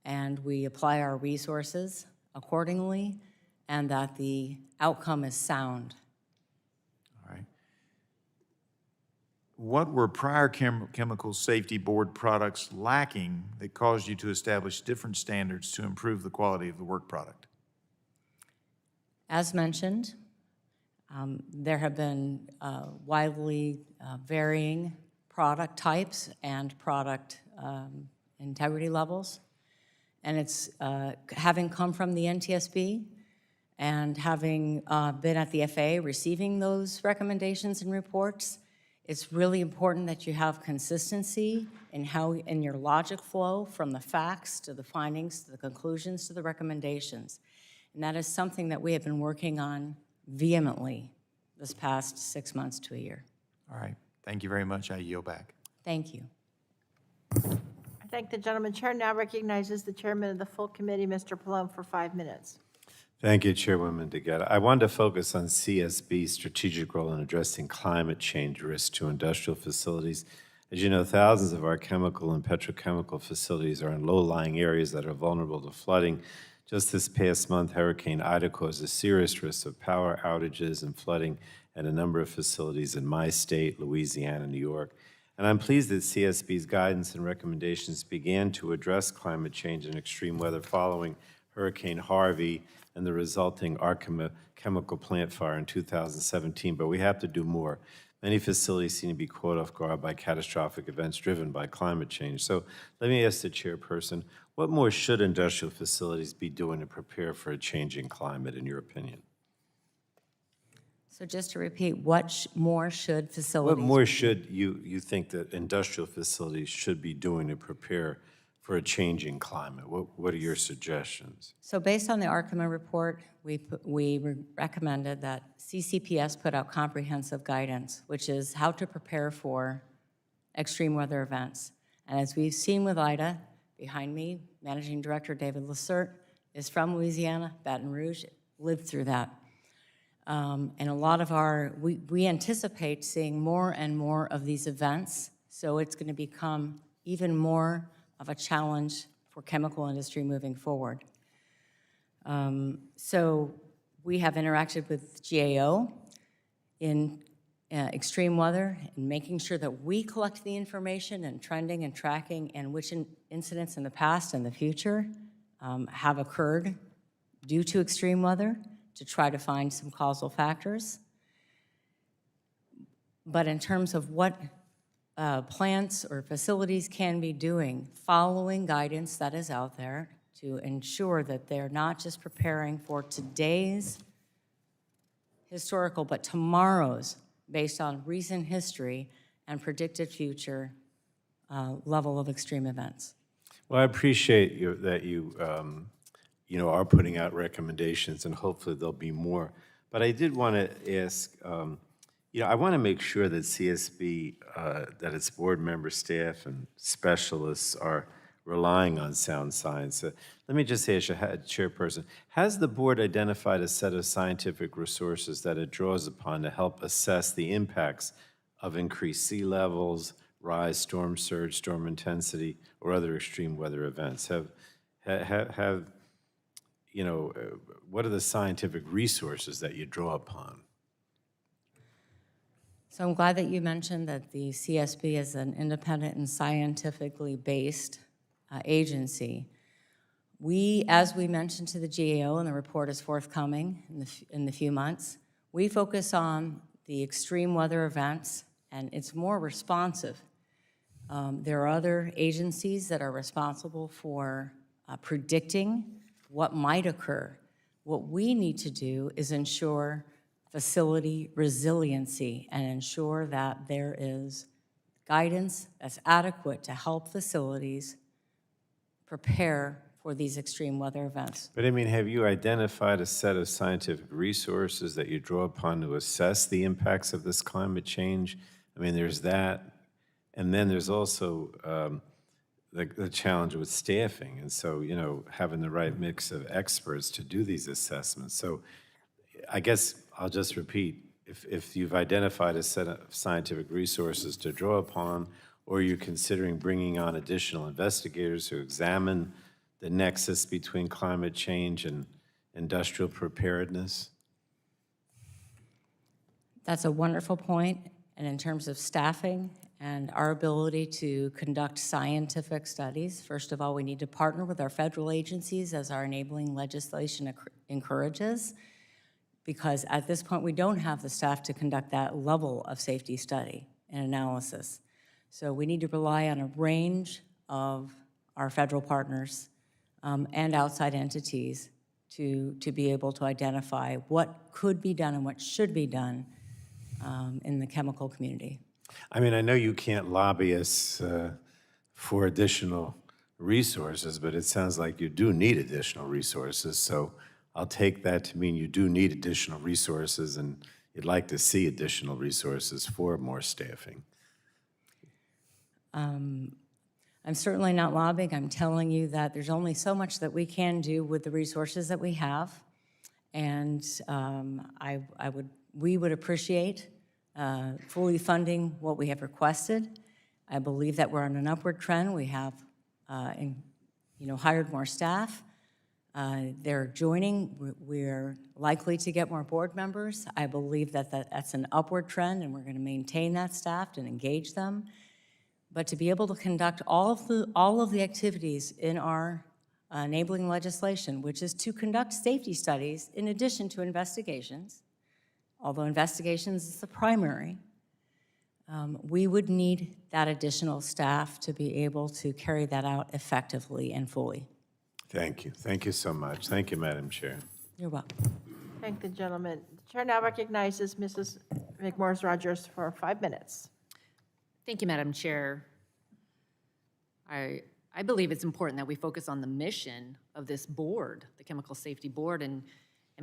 Speaker 5: and we apply our resources accordingly, and that the outcome is sound.
Speaker 2: All right. What were prior Chemical Safety Board products lacking that caused you to establish different standards to improve the quality of the work product?
Speaker 5: As mentioned, there have been widely varying product types and product integrity levels. And it's having come from the NTSB and having been at the FAA receiving those recommendations and reports, it's really important that you have consistency in your logic flow from the facts to the findings to the conclusions to the recommendations. And that is something that we have been working on vehemently this past 6 months to a year.
Speaker 2: All right. Thank you very much. I yield back.
Speaker 5: Thank you.
Speaker 1: I thank the gentleman. Chair now recognizes the chairman of the full committee, Mr. Pallone, for 5 minutes.
Speaker 3: Thank you, Chairwoman DeGette. I wanted to focus on CSB's strategic role in addressing climate change risks to industrial facilities. As you know, thousands of our chemical and petrochemical facilities are in low-lying areas that are vulnerable to flooding. Just this past month, Hurricane Ida caused a serious risk of power outages and flooding at a number of facilities in my state, Louisiana, New York. And I'm pleased that CSB's guidance and recommendations began to address climate change and extreme weather following Hurricane Harvey and the resulting Arkema chemical plant fire in 2017, but we have to do more. Many facilities seem to be caught off guard by catastrophic events driven by climate change. So let me ask the chairperson, what more should industrial facilities be doing to prepare for a changing climate, in your opinion?
Speaker 5: So just to repeat, what more should facilities?
Speaker 3: What more should you think that industrial facilities should be doing to prepare for a changing climate? What are your suggestions?
Speaker 5: So based on the Arkema report, we recommended that CCPS put out comprehensive guidance, which is how to prepare for extreme weather events. And as we've seen with Ida, behind me, Managing Director David Lacerte is from Louisiana, Baton Rouge, lived through that. And a lot of we anticipate seeing more and more of these events, so it's going to become even more of a challenge for chemical industry moving forward. So we have interacted with GAO in extreme weather and making sure that we collect the information and trending and tracking and which incidents in the past and the future have occurred due to extreme weather to try to find some causal factors. But in terms of what plants or facilities can be doing, following guidance that is out there to ensure that they're not just preparing for today's historical, but tomorrow's based on recent history and predicted future level of extreme events.
Speaker 3: Well, I appreciate that you are putting out recommendations, and hopefully there'll be more But I did want to ask, I want to make sure that CSB, that its board members, staff, and specialists are relying on sound science. Let me just say, as chairperson, has the board identified a set of scientific resources that it draws upon to help assess the impacts of increased sea levels, rise, storm surge, storm intensity, or other extreme weather events? What are the scientific resources that you draw upon?
Speaker 5: So I'm glad that you mentioned that the CSB is an independent and scientifically based agency. We, as we mentioned to the GAO, and the report is forthcoming in the few months, we focus on the extreme weather events, and it's more responsive. There are other agencies that are responsible for predicting what might occur. What we need to do is ensure facility resiliency and ensure that there is guidance that's adequate to help facilities prepare for these extreme weather events.
Speaker 3: But I mean, have you identified a set of scientific resources that you draw upon to assess the impacts of this climate change? I mean, there's that, and then there's also the challenge with staffing, and so, having the right mix of experts to do these assessments. So I guess I'll just repeat, if you've identified a set of scientific resources to draw upon, or you're considering bringing on additional investigators who examine the nexus between climate change and industrial preparedness?
Speaker 5: That's a wonderful point, and in terms of staffing and our ability to conduct scientific studies, first of all, we need to partner with our federal agencies as our enabling legislation encourages, because at this point, we don't have the staff to conduct that level of safety study and analysis. So we need to rely on a range of our federal partners and outside entities to be able to identify what could be done and what should be done in the chemical community.
Speaker 3: I mean, I know you can't lobby us for additional resources, but it sounds like you do need additional resources, so I'll take that to mean you do need additional resources and you'd like to see additional resources for more staffing.
Speaker 5: I'm certainly not lobbying. I'm telling you that there's only so much that we can do with the resources that we have, and we would appreciate fully funding what we have requested. I believe that we're on an upward trend. We have, hired more staff. They're joining. We're likely to get more board members. I believe that that's an upward trend, and we're going to maintain that staff and engage them. But to be able to conduct all of the activities in our enabling legislation, which is to conduct safety studies in addition to investigations, although investigations is the primary, we would need that additional staff to be able to carry that out effectively and fully.
Speaker 3: Thank you. Thank you so much. Thank you, Madam Chair.
Speaker 5: You're welcome.
Speaker 1: Thank the gentleman. The chair now recognizes Mrs. McMorris-Rogers for 5 minutes.
Speaker 4: Thank you, Madam Chair. I believe it's important that we focus on the mission of this board, the Chemical Safety Board, and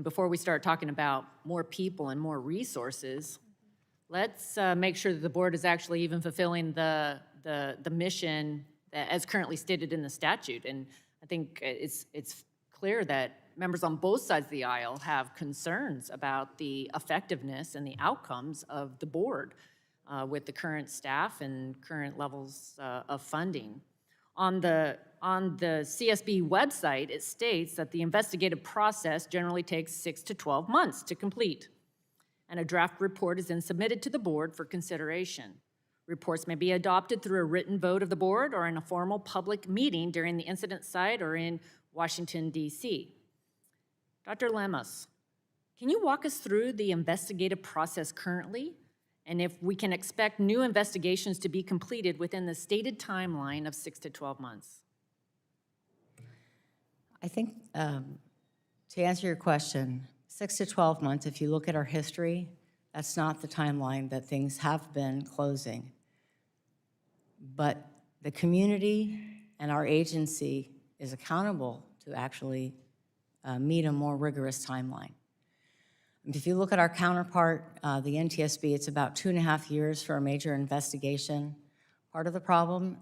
Speaker 4: before we start talking about more people and more resources, let's make sure that the board is actually even fulfilling the mission that, as currently stated in the statute. And I think it's clear that members on both sides of the aisle have concerns about the effectiveness and the outcomes of the board with the current staff and current levels of funding. On the CSB website, it states that the investigative process generally takes 6 to 12 months to complete, and a draft report is then submitted to the board for consideration. Reports may be adopted through a written vote of the board or in a formal public meeting during the incident site or in Washington, D.C. Dr. Lemos, can you walk us through the investigative process currently, and if we can expect new investigations to be completed within the stated timeline of 6 to 12 months?
Speaker 5: I think to answer your question, 6 to 12 months, if you look at our history, that's not the timeline that things have been closing. But the community and our agency is accountable to actually meet a more rigorous timeline. If you look at our counterpart, the NTSB, it's about 2.5 years for a major investigation. Part of the problem,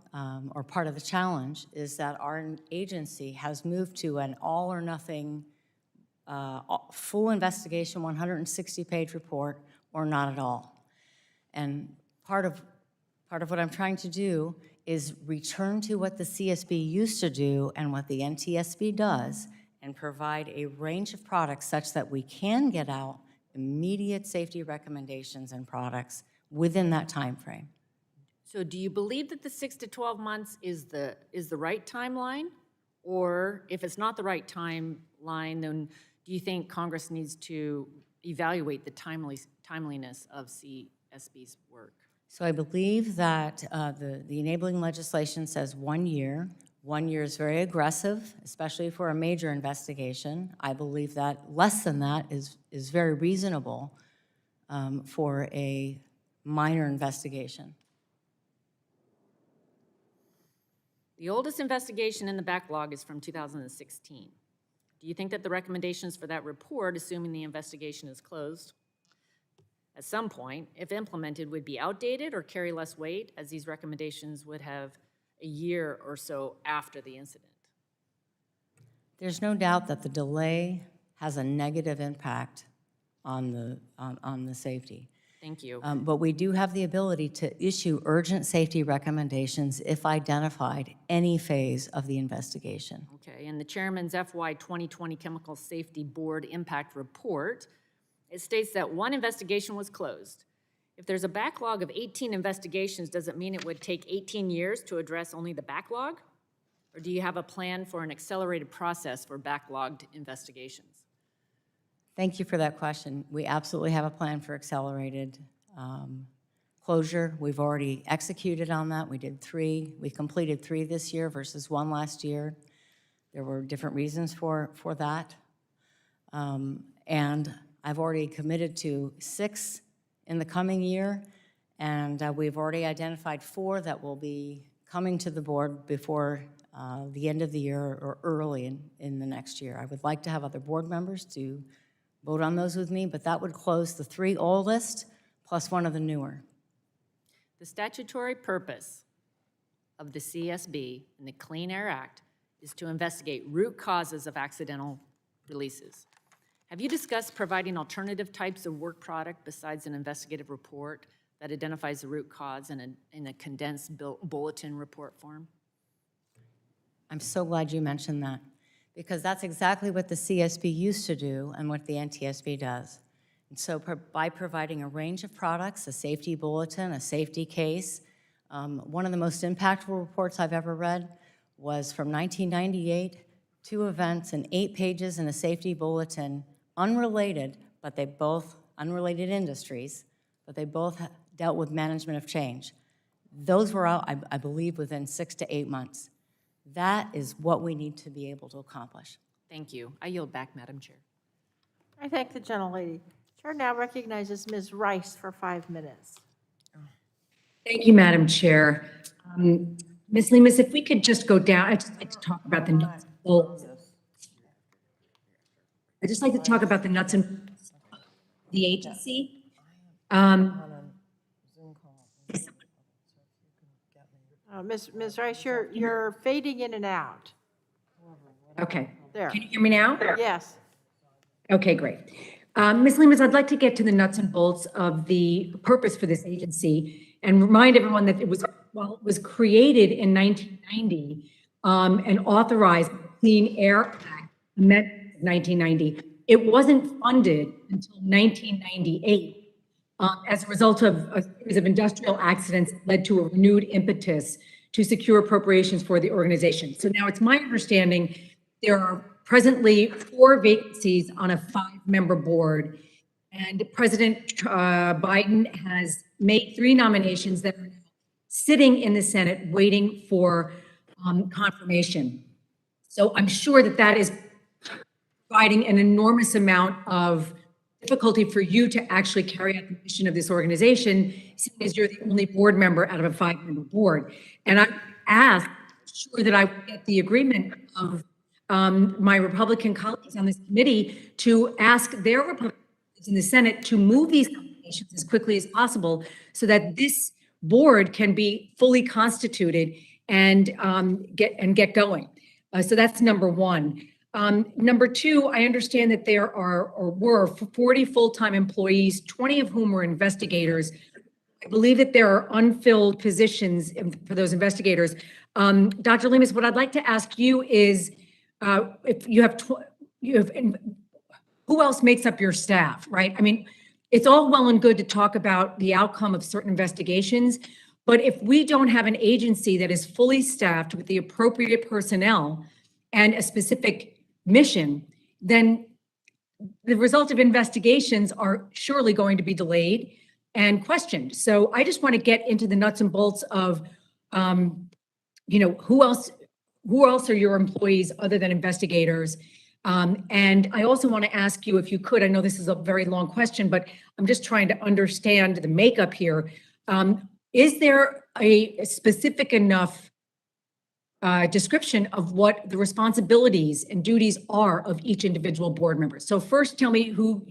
Speaker 5: or part of the challenge, is that our agency has moved to an all-or-nothing full investigation, 160-page report, or not at all. And part of what I'm trying to do is return to what the CSB used to do and what the NTSB does, and provide a range of products such that we can get out immediate safety recommendations and products within that time frame.
Speaker 4: So do you believe that the 6 to 12 months is the right timeline? Or if it's not the right timeline, then do you think Congress needs to evaluate the timeliness of CSB's work?
Speaker 5: So I believe that the enabling legislation says 1 year. 1 year is very aggressive, especially for a major investigation. I believe that less than that is very reasonable for a minor investigation.
Speaker 4: The oldest investigation in the backlog is from 2016. Do you think that the recommendations for that report, assuming the investigation is closed at some point, if implemented, would be outdated or carry less weight, as these recommendations would have a year or so after the incident?
Speaker 5: There's no doubt that the delay has a negative impact on the safety.
Speaker 4: Thank you.
Speaker 5: But we do have the ability to issue urgent safety recommendations if identified any phase of the investigation.
Speaker 4: Okay, in the chairman's FY 2020 Chemical Safety Board Impact Report, it states that one investigation was closed. If there's a backlog of 18 investigations, does it mean it would take 18 years to address only the backlog? Or do you have a plan for an accelerated process for backlogged investigations?
Speaker 5: Thank you for that question. We absolutely have a plan for accelerated closure. We've already executed on that. We did 3. We completed 3 this year versus 1 last year. There were different reasons for that. And I've already committed to 6 in the coming year, and we've already identified 4 that will be coming to the board before the end of the year or early in the next year. I would like to have other board members to vote on those with me, but that would close the 3 oldest plus 1 of the newer.
Speaker 4: The statutory purpose of the CSB and the Clean Air Act is to investigate root causes of accidental releases. Have you discussed providing alternative types of work product besides an investigative report that identifies the root cause in a condensed bulletin report form?
Speaker 5: I'm so glad you mentioned that, because that's exactly what the CSB used to do and what the NTSB does. And so by providing a range of products, a safety bulletin, a safety case, one of the most impactful reports I've ever read was from 1998, 2 events and 8 pages in a safety bulletin, unrelated, but they both, unrelated industries, but they both dealt with management of change. Those were out, I believe, within 6 to 8 months. That is what we need to be able to accomplish.
Speaker 4: Thank you. I yield back, Madam Chair.
Speaker 1: I thank the gentlelady. Chair now recognizes Ms. Rice for 5 minutes.
Speaker 6: Thank you, Madam Chair. Ms. Lemus, if we could just go down, I'd just like to talk about the nuts and bolts. I'd just like to talk about the nuts and bolts of the agency.
Speaker 1: Ms. Rice, you're fading in and out.
Speaker 6: Okay.
Speaker 1: There.
Speaker 6: Can you hear me now?
Speaker 1: Yes.
Speaker 6: Okay, great. Ms. Lemus, I'd like to get to the nuts and bolts of the purpose for this agency and remind everyone that it was, while it was created in 1990 and authorized the Clean Air Act, amendment of 1990, it wasn't funded until 1998 as a result of a series of industrial accidents that led to a renewed impetus to secure appropriations for the organization. So now it's my understanding there are presently 4 vacancies on a 5-member board, and President Biden has made 3 nominations that are sitting in the Senate waiting for confirmation. So I'm sure that that is providing an enormous amount of difficulty for you to actually carry out the mission of this organization, seeing as you're the only board member out of a 5-member board. And I asked, sure that I would get the agreement of my Republican colleagues on this committee to ask their Republican in the Senate to move these nominations as quickly as possible so that this board can be fully constituted and get going. So that's number one. Number two, I understand that there are or were 40 full-time employees, 20 of whom were investigators. I believe that there are unfilled positions for those investigators. Dr. Lemus, what I'd like to ask you is, if you have, who else makes up your staff, right? I mean, it's all well and good to talk about the outcome of certain investigations, but if we don't have an agency that is fully staffed with the appropriate personnel and a specific mission, then the result of investigations are surely going to be delayed and questioned. So I just want to get into the nuts and bolts of, who else are your employees other than investigators? And I also want to ask you, if you could, I know this is a very long question, but I'm just trying to understand the makeup here. Is there a specific enough description of what the responsibilities and duties are of each individual board member? So first tell me who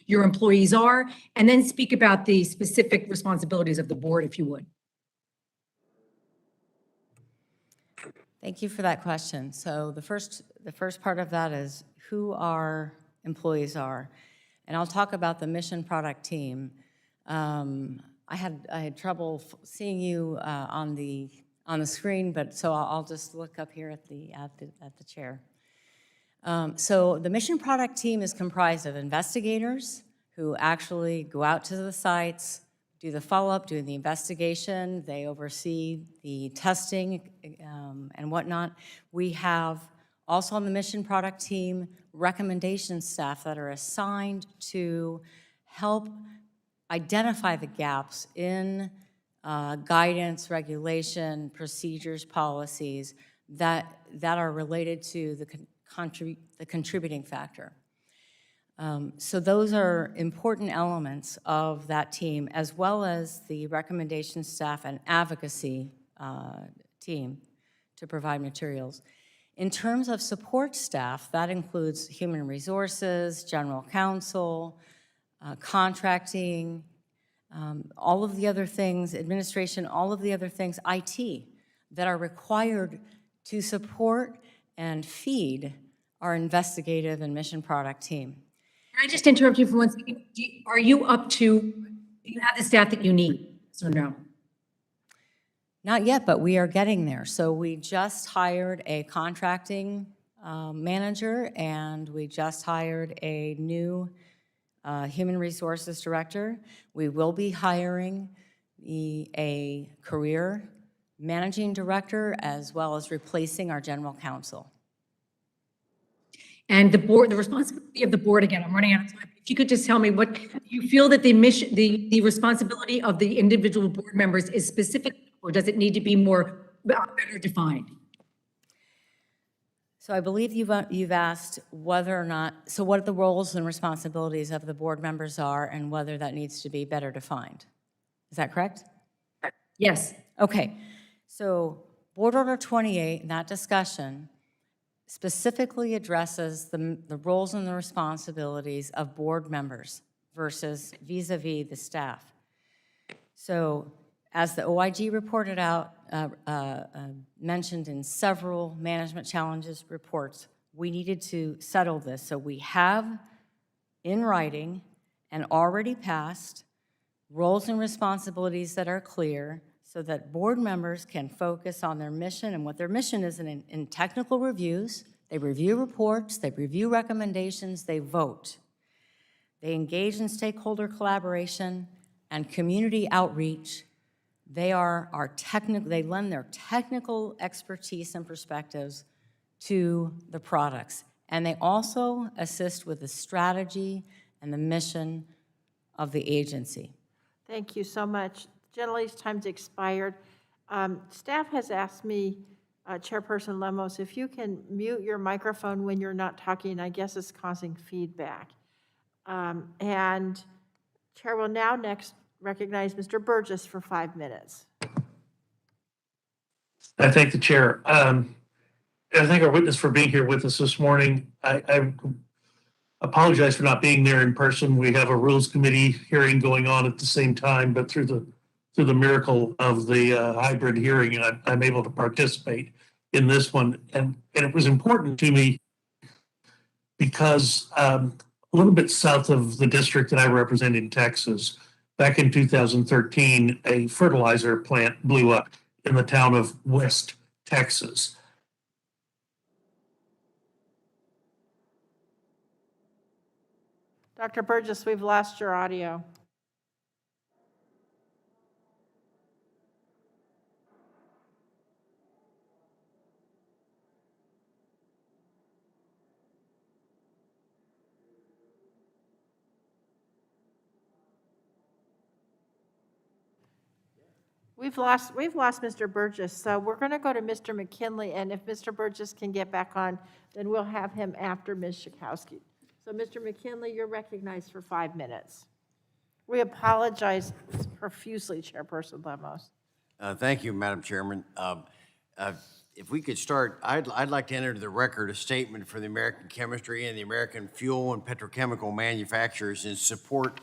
Speaker 6: your employees are, and then speak about the specific responsibilities of the board, if you would.
Speaker 5: Thank you for that question. So the first part of that is who our employees are. And I'll talk about the mission product team. I had trouble seeing you on the screen, but so I'll just look up here at the chair. So the mission product team is comprised of investigators who actually go out to the sites, do the follow-up, do the investigation. They oversee the testing and whatnot. We have also on the mission product team recommendation staff that are assigned to help identify the gaps in guidance, regulation, procedures, policies that are related to the contributing factor. So those are important elements of that team, as well as the recommendation staff and advocacy team to provide materials. In terms of support staff, that includes human resources, general counsel, contracting, all of the other things, administration, all of the other things, IT, that are required to support and feed our investigative and mission product team.
Speaker 6: Can I just interrupt you for 1 second? Do you have the staff that you need, yes or no?
Speaker 5: Not yet, but we are getting there. So we just hired a contracting manager, and we just hired a new human resources director. We will be hiring a career managing director, as well as replacing our general counsel.
Speaker 6: And the board, the responsibility of the board, again, I'm running out of time. If you could just tell me what you feel that the mission, the responsibility of the individual board members is specific, or does it need to be more better defined?
Speaker 5: So I believe you've asked whether or not, so what the roles and responsibilities of the board members are and whether that needs to be better defined. Is that correct?
Speaker 6: Yes.
Speaker 5: Okay. So Board Order 28, that discussion specifically addresses the roles and the responsibilities of board members versus vis-a-vis the staff. So as the OIG reported out, mentioned in several management challenges reports, we needed to settle this. So we have in writing and already passed roles and responsibilities that are clear so that board members can focus on their mission, and what their mission is in technical reviews. They review reports, they review recommendations, they vote. They engage in stakeholder collaboration and community outreach. They they lend their technical expertise and perspectives to the products. And they also assist with the strategy and the mission of the agency.
Speaker 1: Thank you so much. Generally's time's expired. Staff has asked me, Chairperson Lemos, if you can mute your microphone when you're not talking. I guess it's causing feedback. And Chair will now next recognize Mr. Burgess for 5 minutes.
Speaker 7: I thank the chair. I thank our witness for being here with us this morning. I apologize for not being there in person. We have a Rules Committee hearing going on at the same time, but through the miracle of the hybrid hearing, I'm able to participate in this one. And it was important to me because a little bit south of the district that I represent in Texas, back in 2013, a fertilizer plant blew up in the town of West Texas.
Speaker 1: Dr. Burgess, we've lost your audio. We've lost Mr. Burgess, so we're going to go to Mr. McKinley, and if Mr. Burgess can get back on, then we'll have him after Ms. Schakowsky. So, Mr. McKinley, you're recognized for 5 minutes. We apologize profusely, Chairperson Lemos.
Speaker 8: Thank you, Madam Chairman. If we could start, I'd like to enter into the record a statement for the American Chemistry and the American Fuel and Petrochemical Manufacturers in support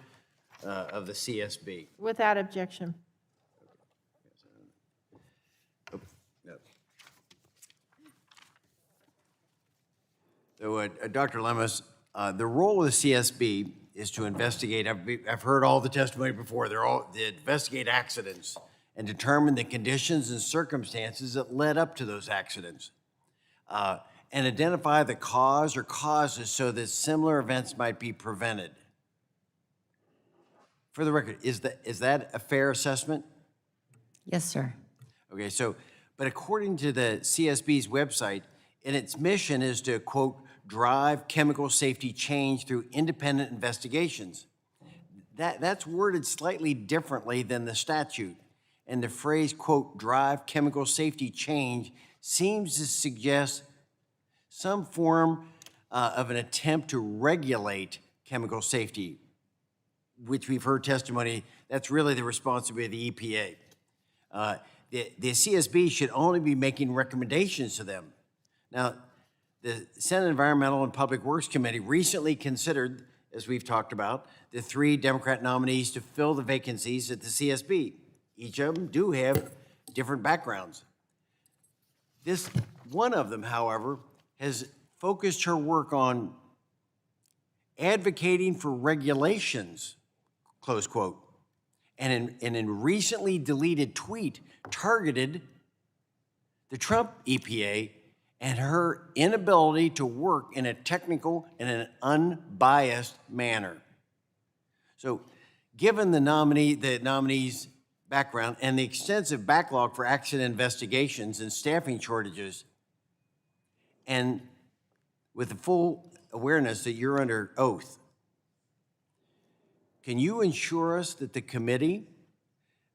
Speaker 8: of the CSB.
Speaker 1: Without objection.
Speaker 8: So, Dr. Lemos, the role of the CSB is to investigate. I've heard all the testimony before. They investigate accidents and determine the conditions and circumstances that led up to those accidents, and identify the cause or causes so that similar events might be prevented. For the record, is that a fair assessment?
Speaker 5: Yes, sir.
Speaker 8: Okay, so, but according to the CSB's website, and its mission is to, quote, drive chemical safety change through independent investigations. That's worded slightly differently than the statute. And the phrase, quote, drive chemical safety change seems to suggest some form of an attempt to regulate chemical safety, which we've heard testimony, that's really the responsibility of the EPA. The CSB should only be making recommendations to them. Now, the Senate Environmental and Public Works Committee recently considered, as we've talked about, the 3 Democrat nominees to fill the vacancies at the CSB. Each of them do have different backgrounds. This one of them, however, has focused her work on advocating for regulations, close quote, and in recently deleted tweet targeted the Trump EPA and her inability to work in a technical and an unbiased manner. So, given the nominee's background and the extensive backlog for accident investigations and staffing shortages, and with the full awareness that you're under oath, can you ensure us that the committee,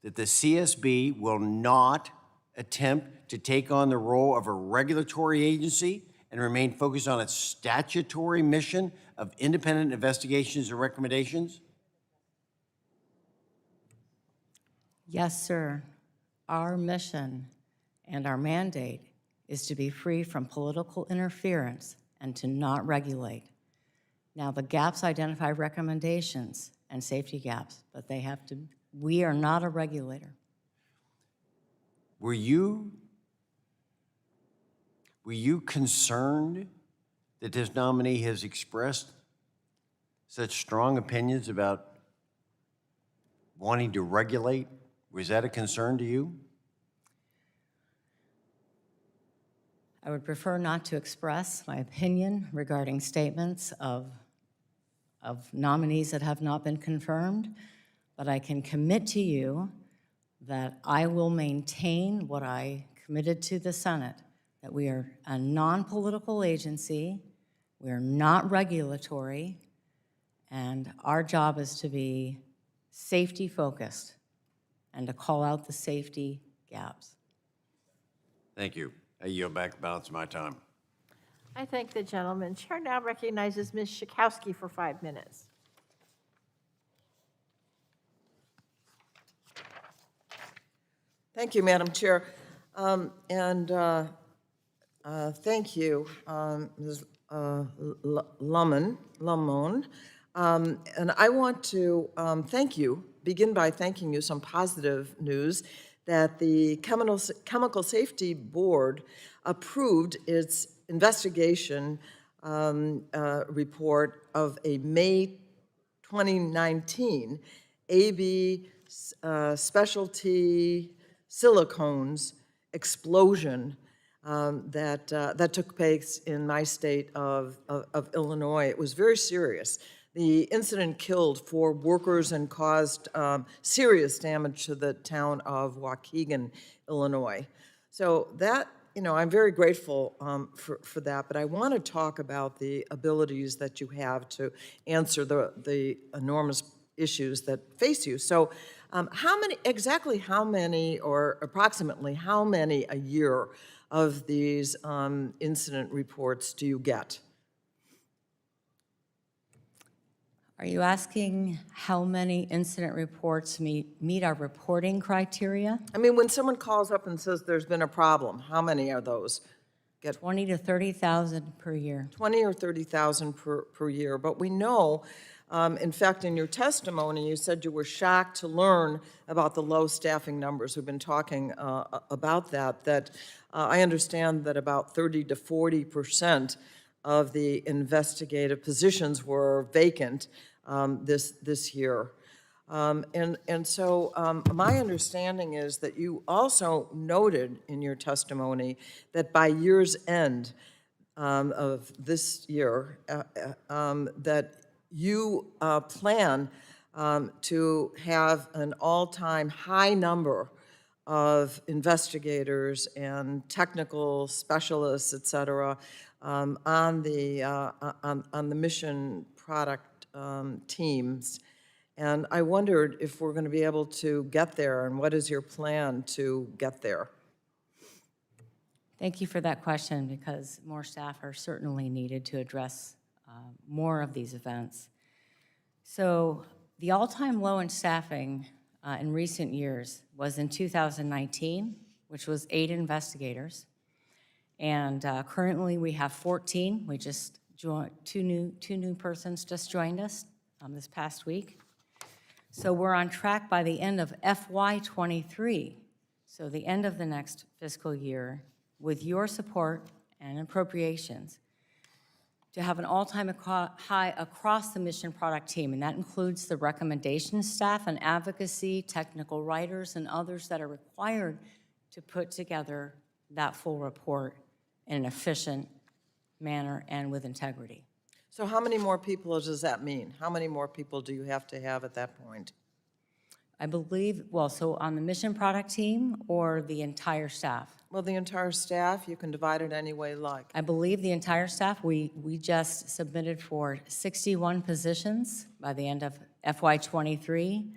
Speaker 8: that the CSB will not attempt to take on the role of a regulatory agency and remain focused on its statutory mission of independent investigations and recommendations?
Speaker 5: Yes, sir. Our mission and our mandate is to be free from political interference and to not regulate. Now, the gaps identify recommendations and safety gaps, but we are not a regulator.
Speaker 8: Were you concerned that this nominee has expressed such strong opinions about wanting to regulate? Was that a concern to you?
Speaker 5: I would prefer not to express my opinion regarding statements of nominees that have not been confirmed, but I can commit to you that I will maintain what I committed to the Senate, that we are a non-political agency, we are not regulatory, and our job is to be safety-focused and to call out the safety gaps.
Speaker 8: Thank you. I yield back the balance of my time.
Speaker 1: I thank the gentleman. Chair now recognizes Ms. Schakowsky for 5 minutes.
Speaker 9: Thank you, Madam Chair. Thank you, Ms. Lamone. And I want to begin by thanking you, some positive news, that the Chemical Safety Board approved its investigation report of a May 2019 AB specialty silicones explosion that took place in my state of Illinois. It was very serious. The incident killed 4 workers and caused serious damage to the town of Waukegan, Illinois. So that, I'm very grateful for that, but I want to talk about the abilities that you have to answer the enormous issues that face you. So exactly how many, or approximately how many a year of these incident reports do you get?
Speaker 5: Are you asking how many incident reports meet our reporting criteria?
Speaker 9: I mean, when someone calls up and says there's been a problem, how many are those?
Speaker 5: 20 to 30,000 per year.
Speaker 9: 20 or 30,000 per year. But we know, in fact, in your testimony, you said you were shocked to learn about the low staffing numbers. We've been talking about that I understand that about 30 to 40% of the investigative positions were vacant this year. So my understanding is that you also noted in your testimony that by year's end of this year, that you plan to have an all-time high number of investigators and technical specialists, et cetera, on the mission product teams. And I wondered if we're going to be able to get there, and what is your plan to get there?
Speaker 5: Thank you for that question, because more staff are certainly needed to address more of these events. So the all-time low in staffing in recent years was in 2019, which was 8 investigators. And currently we have 14. We just joined, two new persons just joined us this past week. So we're on track by the end of FY23, so the end of the next fiscal year, with your support and appropriations, to have an all-time high across the mission product team, and that includes the recommendation staff and advocacy, technical writers, and others that are required to put together that full report in an efficient manner and with integrity.
Speaker 9: So how many more people does that mean? How many more people do you have to have at that point?
Speaker 5: I believe, well, so on the mission product team or the entire staff?
Speaker 9: Well, the entire staff, you can divide it any way you like.
Speaker 5: I believe the entire staff, we just submitted for 61 positions by the end of FY23.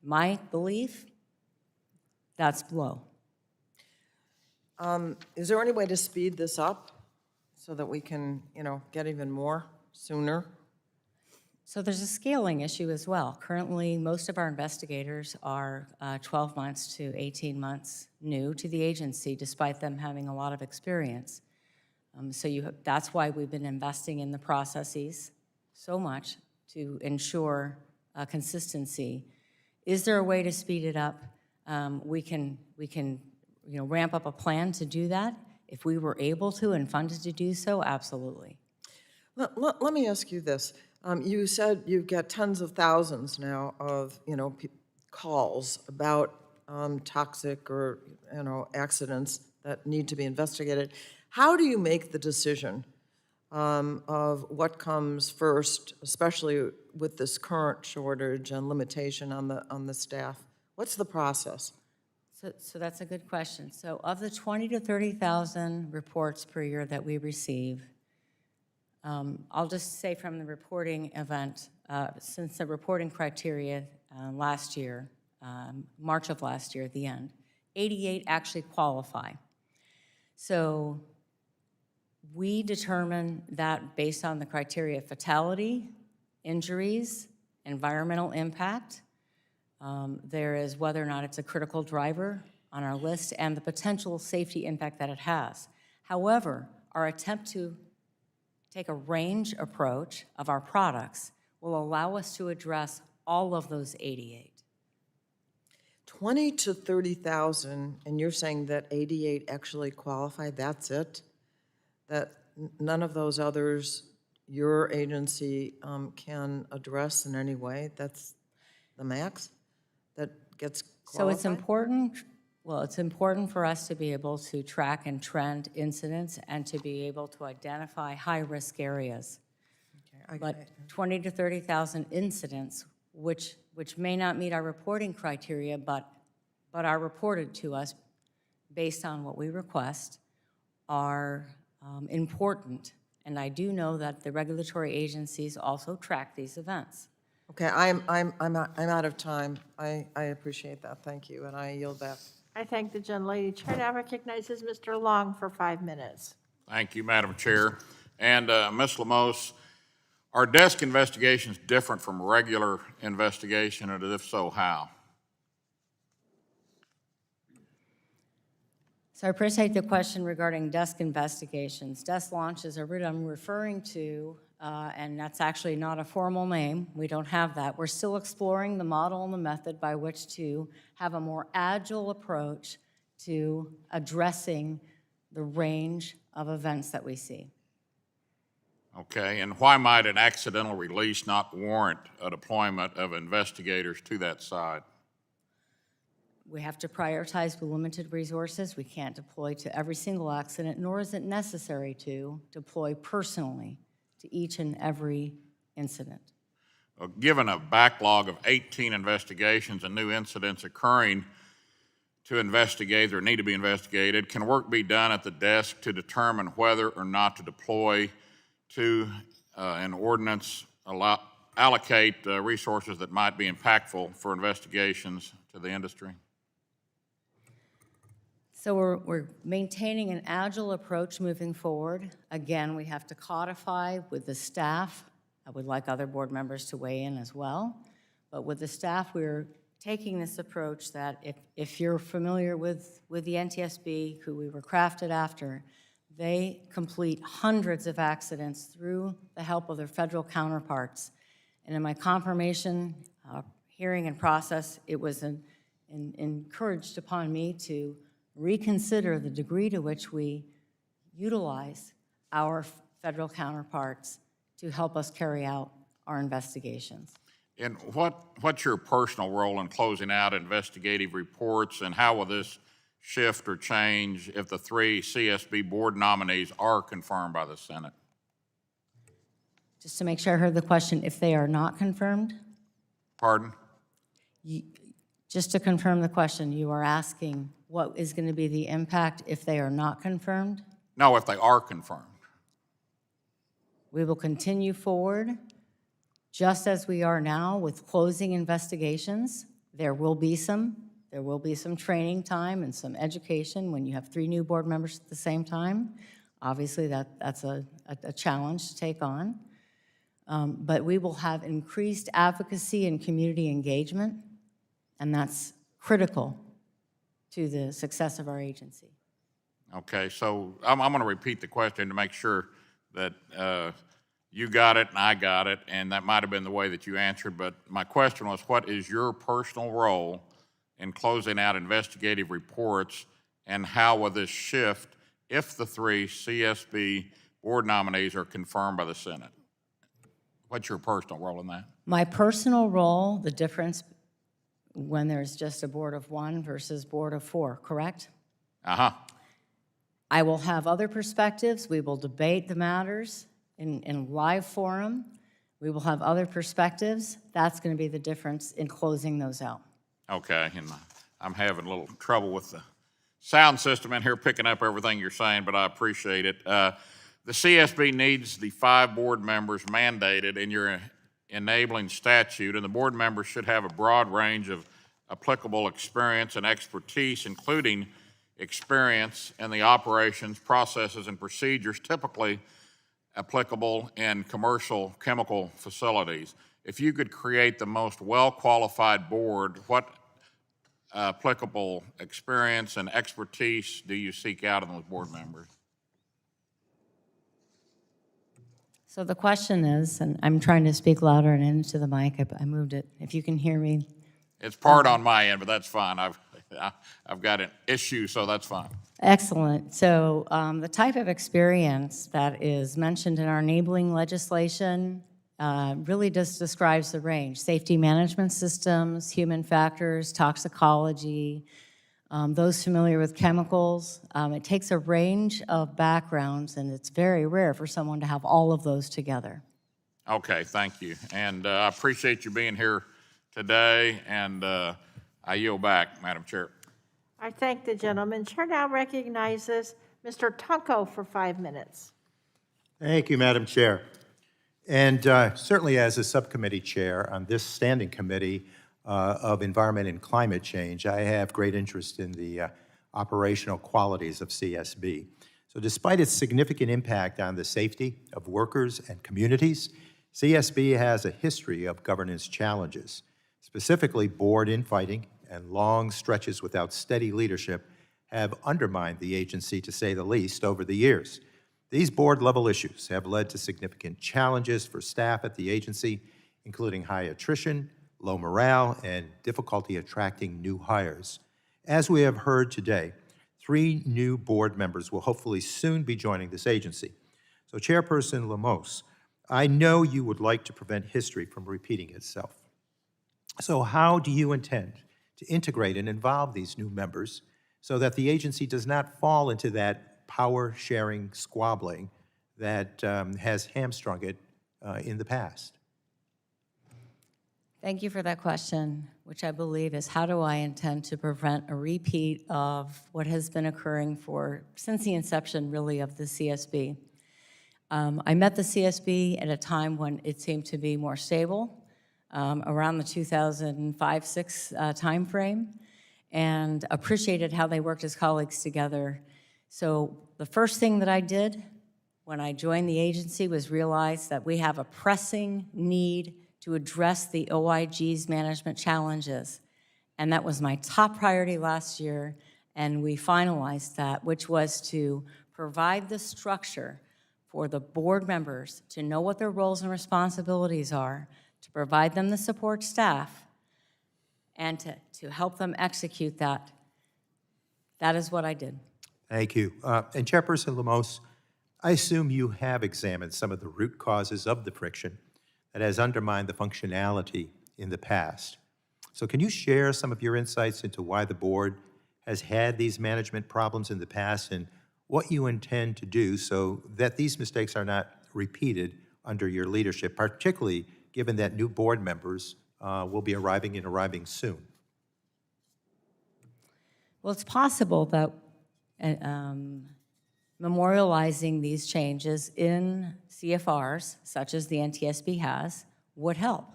Speaker 5: My belief, that's low.
Speaker 9: Is there any way to speed this up so that we can, get even more sooner?
Speaker 5: So there's a scaling issue as well. Currently, most of our investigators are 12 months to 18 months new to the agency, despite them having a lot of experience. That's why we've been investing in the processes so much to ensure consistency. Is there a way to speed it up? We can ramp up a plan to do that. If we were able to and funded to do so, absolutely.
Speaker 9: Let me ask you this. You said you get tens of thousands now of, calls about toxic or, accidents that need to be investigated. How do you make the decision of what comes first, especially with this current shortage and limitation on the staff? What's the process?
Speaker 5: So that's a good question. So of the 20 to 30,000 reports per year that we receive, I'll just say from the reporting event, since the reporting criteria last year, March of last year at the end, 88 actually qualify. So we determine that based on the criteria of fatality, injuries, environmental impact. There is whether or not it's a critical driver on our list and the potential safety impact that it has. However, our attempt to take a range approach of our products will allow us to address all of those 88.
Speaker 9: 20 to 30,000, and you're saying that 88 actually qualify, that's it? That none of those others your agency can address in any way? That's the max that gets qualified?
Speaker 5: So it's important, well, it's important for us to be able to track and trend incidents and to be able to identify high-risk areas. But 20 to 30,000 incidents, which may not meet our reporting criteria, but are reported to us based on what we request, are important. And I do know that the regulatory agencies also track these events.
Speaker 9: Okay, I'm out of time. I appreciate that, thank you, and I yield back.
Speaker 1: I thank the gentlelady. Chair now recognizes Mr. Long for 5 minutes.
Speaker 10: Thank you, Madam Chair. And Ms. Lemos, are desk investigations different from regular investigation, and if so, how?
Speaker 5: So I appreciate the question regarding desk investigations. Desk launches are what I'm referring to, and that's actually not a formal name. We don't have that. We're still exploring the model and the method by which to have a more agile approach to addressing the range of events that we see.
Speaker 10: Okay, and why might an accidental release not warrant a deployment of investigators to that site?
Speaker 5: We have to prioritize with limited resources. We can't deploy to every single accident, nor is it necessary to deploy personally to each and every incident.
Speaker 10: Given a backlog of 18 investigations and new incidents occurring to investigate or need to be investigated, can work be done at the desk to determine whether or not to deploy to an ordinance, allocate resources that might be impactful for investigations to the industry?
Speaker 5: So we're maintaining an agile approach moving forward. Again, we have to codify with the staff. I would like other board members to weigh in as well. But with the staff, we're taking this approach that if you're familiar with the NTSB, who we were crafted after, they complete hundreds of accidents through the help of their federal counterparts. And in my confirmation hearing and process, it was encouraged upon me to reconsider the degree to which we utilize our federal counterparts to help us carry out our investigations.
Speaker 10: And what's your personal role in closing out investigative reports, and how will this shift or change if the 3 CSB board nominees are confirmed by the Senate?
Speaker 5: Just to make sure I heard the question, if they are not confirmed?
Speaker 10: Pardon?
Speaker 5: Just to confirm the question, you are asking what is going to be the impact if they are not confirmed?
Speaker 10: No, if they are confirmed.
Speaker 5: We will continue forward just as we are now with closing investigations. There will be some training time and some education when you have 3 new board members at the same time. Obviously, that's a challenge to take on. But we will have increased advocacy and community engagement, and that's critical to the success of our agency.
Speaker 10: Okay, so I'm going to repeat the question to make sure that you got it and I got it, and that might have been the way that you answered, but my question was, what is your personal role in closing out investigative reports, and how will this shift if the 3 CSB board nominees are confirmed by the Senate? What's your personal role in that?
Speaker 5: My personal role, the difference when there's just a board of 1 versus board of 4, correct?
Speaker 10: Uh-huh.
Speaker 5: I will have other perspectives. We will debate the matters in live forum. We will have other perspectives. That's going to be the difference in closing those out.
Speaker 10: Okay, and I'm having a little trouble with the sound system in here picking up everything you're saying, but I appreciate it. The CSB needs the 5 board members mandated in your enabling statute, and the board members should have a broad range of applicable experience and expertise, including experience in the operations, processes, and procedures typically applicable in commercial chemical facilities. If you could create the most well-qualified board, what applicable experience and expertise do you seek out in those board members?
Speaker 5: So the question is, and I'm trying to speak louder and into the mic, I moved it, if you can hear me.
Speaker 10: It's part on my end, but that's fine. I've got an issue, so that's fine.
Speaker 5: Excellent. So the type of experience that is mentioned in our enabling legislation really just describes the range. Safety management systems, human factors, toxicology, those familiar with chemicals. It takes a range of backgrounds, and it's very rare for someone to have all of those together.
Speaker 10: Okay, thank you. And I appreciate you being here today, and I yield back, Madam Chair.
Speaker 1: I thank the gentleman. Chair now recognizes Mr. Tunko for 5 minutes.
Speaker 11: Thank you, Madam Chair. And certainly as a subcommittee chair on this standing committee of Environment and Climate Change, I have great interest in the operational qualities of CSB. So despite its significant impact on the safety of workers and communities, CSB has a history of governance challenges. Specifically, board infighting and long stretches without steady leadership have undermined the agency, to say the least, over the years. These board-level issues have led to significant challenges for staff at the agency, including high attrition, low morale, and difficulty attracting new hires. As we have heard today, 3 new board members will hopefully soon be joining this agency. So, Chairperson Lemos, I know you would like to prevent history from repeating itself. So how do you intend to integrate and involve these new members so that the agency does not fall into that power-sharing squabbling that has hamstrung it in the past?
Speaker 5: Thank you for that question, which I believe is, how do I intend to prevent a repeat of what has been occurring since the inception, really, of the CSB? I met the CSB at a time when it seemed to be more stable, around the 2005-06 timeframe, and appreciated how they worked as colleagues together. So the first thing that I did when I joined the agency was realize that we have a pressing need to address the OIG's management challenges. And that was my top priority last year, and we finalized that, which was to provide the structure for the board members to know what their roles and responsibilities are, to provide them the support staff, and to help them execute that. That is what I did.
Speaker 11: Thank you. And Chairperson Lemos, I assume you have examined some of the root causes of the friction that has undermined the functionality in the past. So can you share some of your insights into why the board has had these management problems in the past and what you intend to do so that these mistakes are not repeated under your leadership, particularly given that new board members will be arriving soon?
Speaker 5: Well, it's possible that memorializing these changes in CFRs, such as the NTSB has, would help.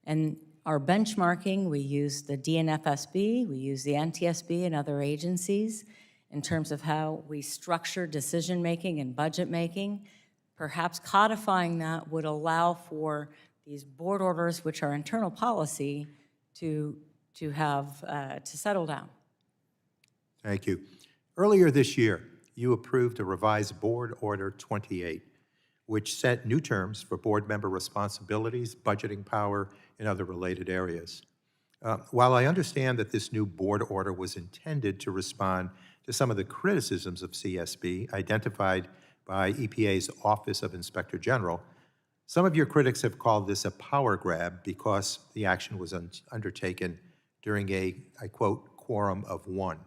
Speaker 5: And our benchmarking, we use the DNFSB, we use the NTSB and other agencies in terms of how we structure decision-making and budget-making. Perhaps codifying that would allow for these board orders, which are internal policy, to settle down.
Speaker 11: Thank you. Earlier this year, you approved a revised Board Order 28, which set new terms for board member responsibilities, budgeting power, and other related areas. While I understand that this new board order was intended to respond to some of the criticisms of CSB identified by EPA's Office of Inspector General, some of your critics have called this a power grab because the action was undertaken during a, I quote, quorum of 1.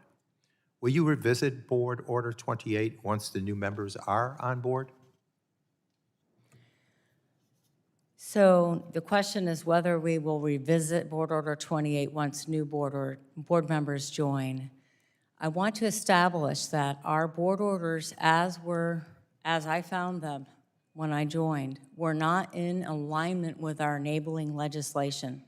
Speaker 11: Will you revisit Board Order 28 once the new members are on board?
Speaker 5: So the question is whether we will revisit Board Order 28 once new board members join. I want to establish that our board orders, as I found them when I joined, were not in alignment with our enabling legislation.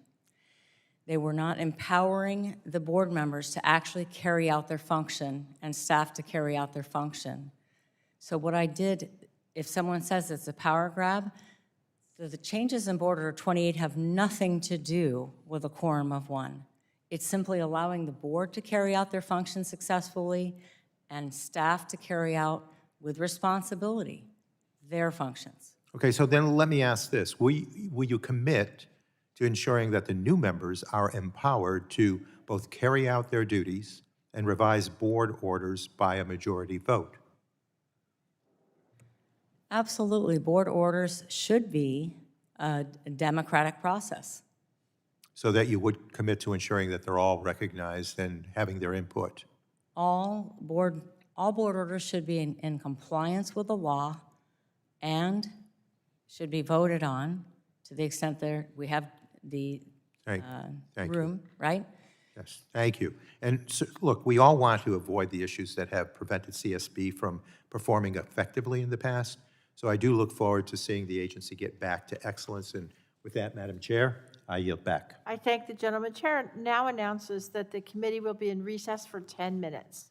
Speaker 5: They were not empowering the board members to actually carry out their function and staff to carry out their function. So what I did, if someone says it's a power grab, the changes in Board Order 28 have nothing to do with a quorum of 1. It's simply allowing the board to carry out their function successfully and staff to carry out with responsibility their functions.
Speaker 11: Okay, so then let me ask this. Will you commit to ensuring that the new members are empowered to both carry out their duties and revise board orders by a majority vote?
Speaker 5: Absolutely. Board orders should be a democratic process.
Speaker 11: So that you would commit to ensuring that they're all recognized and having their input?
Speaker 5: All board orders should be in compliance with the law and should be voted on to the extent we have the
Speaker 11: Thank you.
Speaker 5: room, right?
Speaker 11: Yes, thank you. And so, look, we all want to avoid the issues that have prevented CSB from performing effectively in the past. So I do look forward to seeing the agency get back to excellence. And with that, Madam Chair, I yield back.
Speaker 1: I thank the gentleman. Chair now announces that the committee will be in recess for 10 minutes.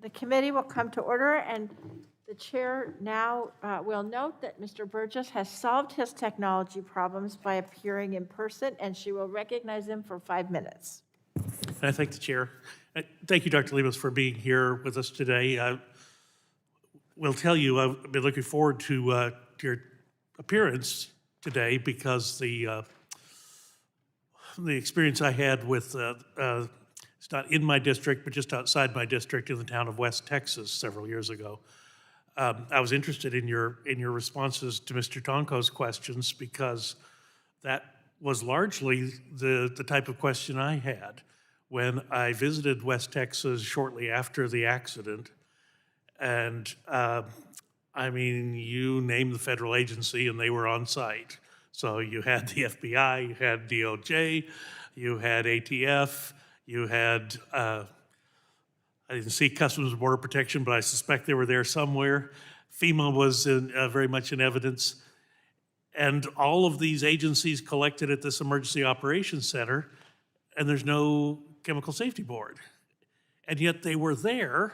Speaker 1: The committee will come to order, and the chair now will note that Mr. Burgess has solved his technology problems by appearing in person, and she will recognize him for 5 minutes.
Speaker 7: I thank the chair. Thank you, Dr. Leibus, for being here with us today. I will tell you, I've been looking forward to your appearance today because the experience I had with, it's not in my district, but just outside my district in the town of West Texas several years ago. I was interested in your responses to Mr. Tonko's questions because that was largely the type of question I had when I visited West Texas shortly after the accident. And I mean, you named the federal agency and they were on site. So you had the FBI, you had DOJ, you had ATF, you had, I didn't see Customs and Border Protection, but I suspect they were there somewhere. FEMA was very much in evidence. And all of these agencies collected at this Emergency Operations Center, and there's no Chemical Safety Board. And yet they were there,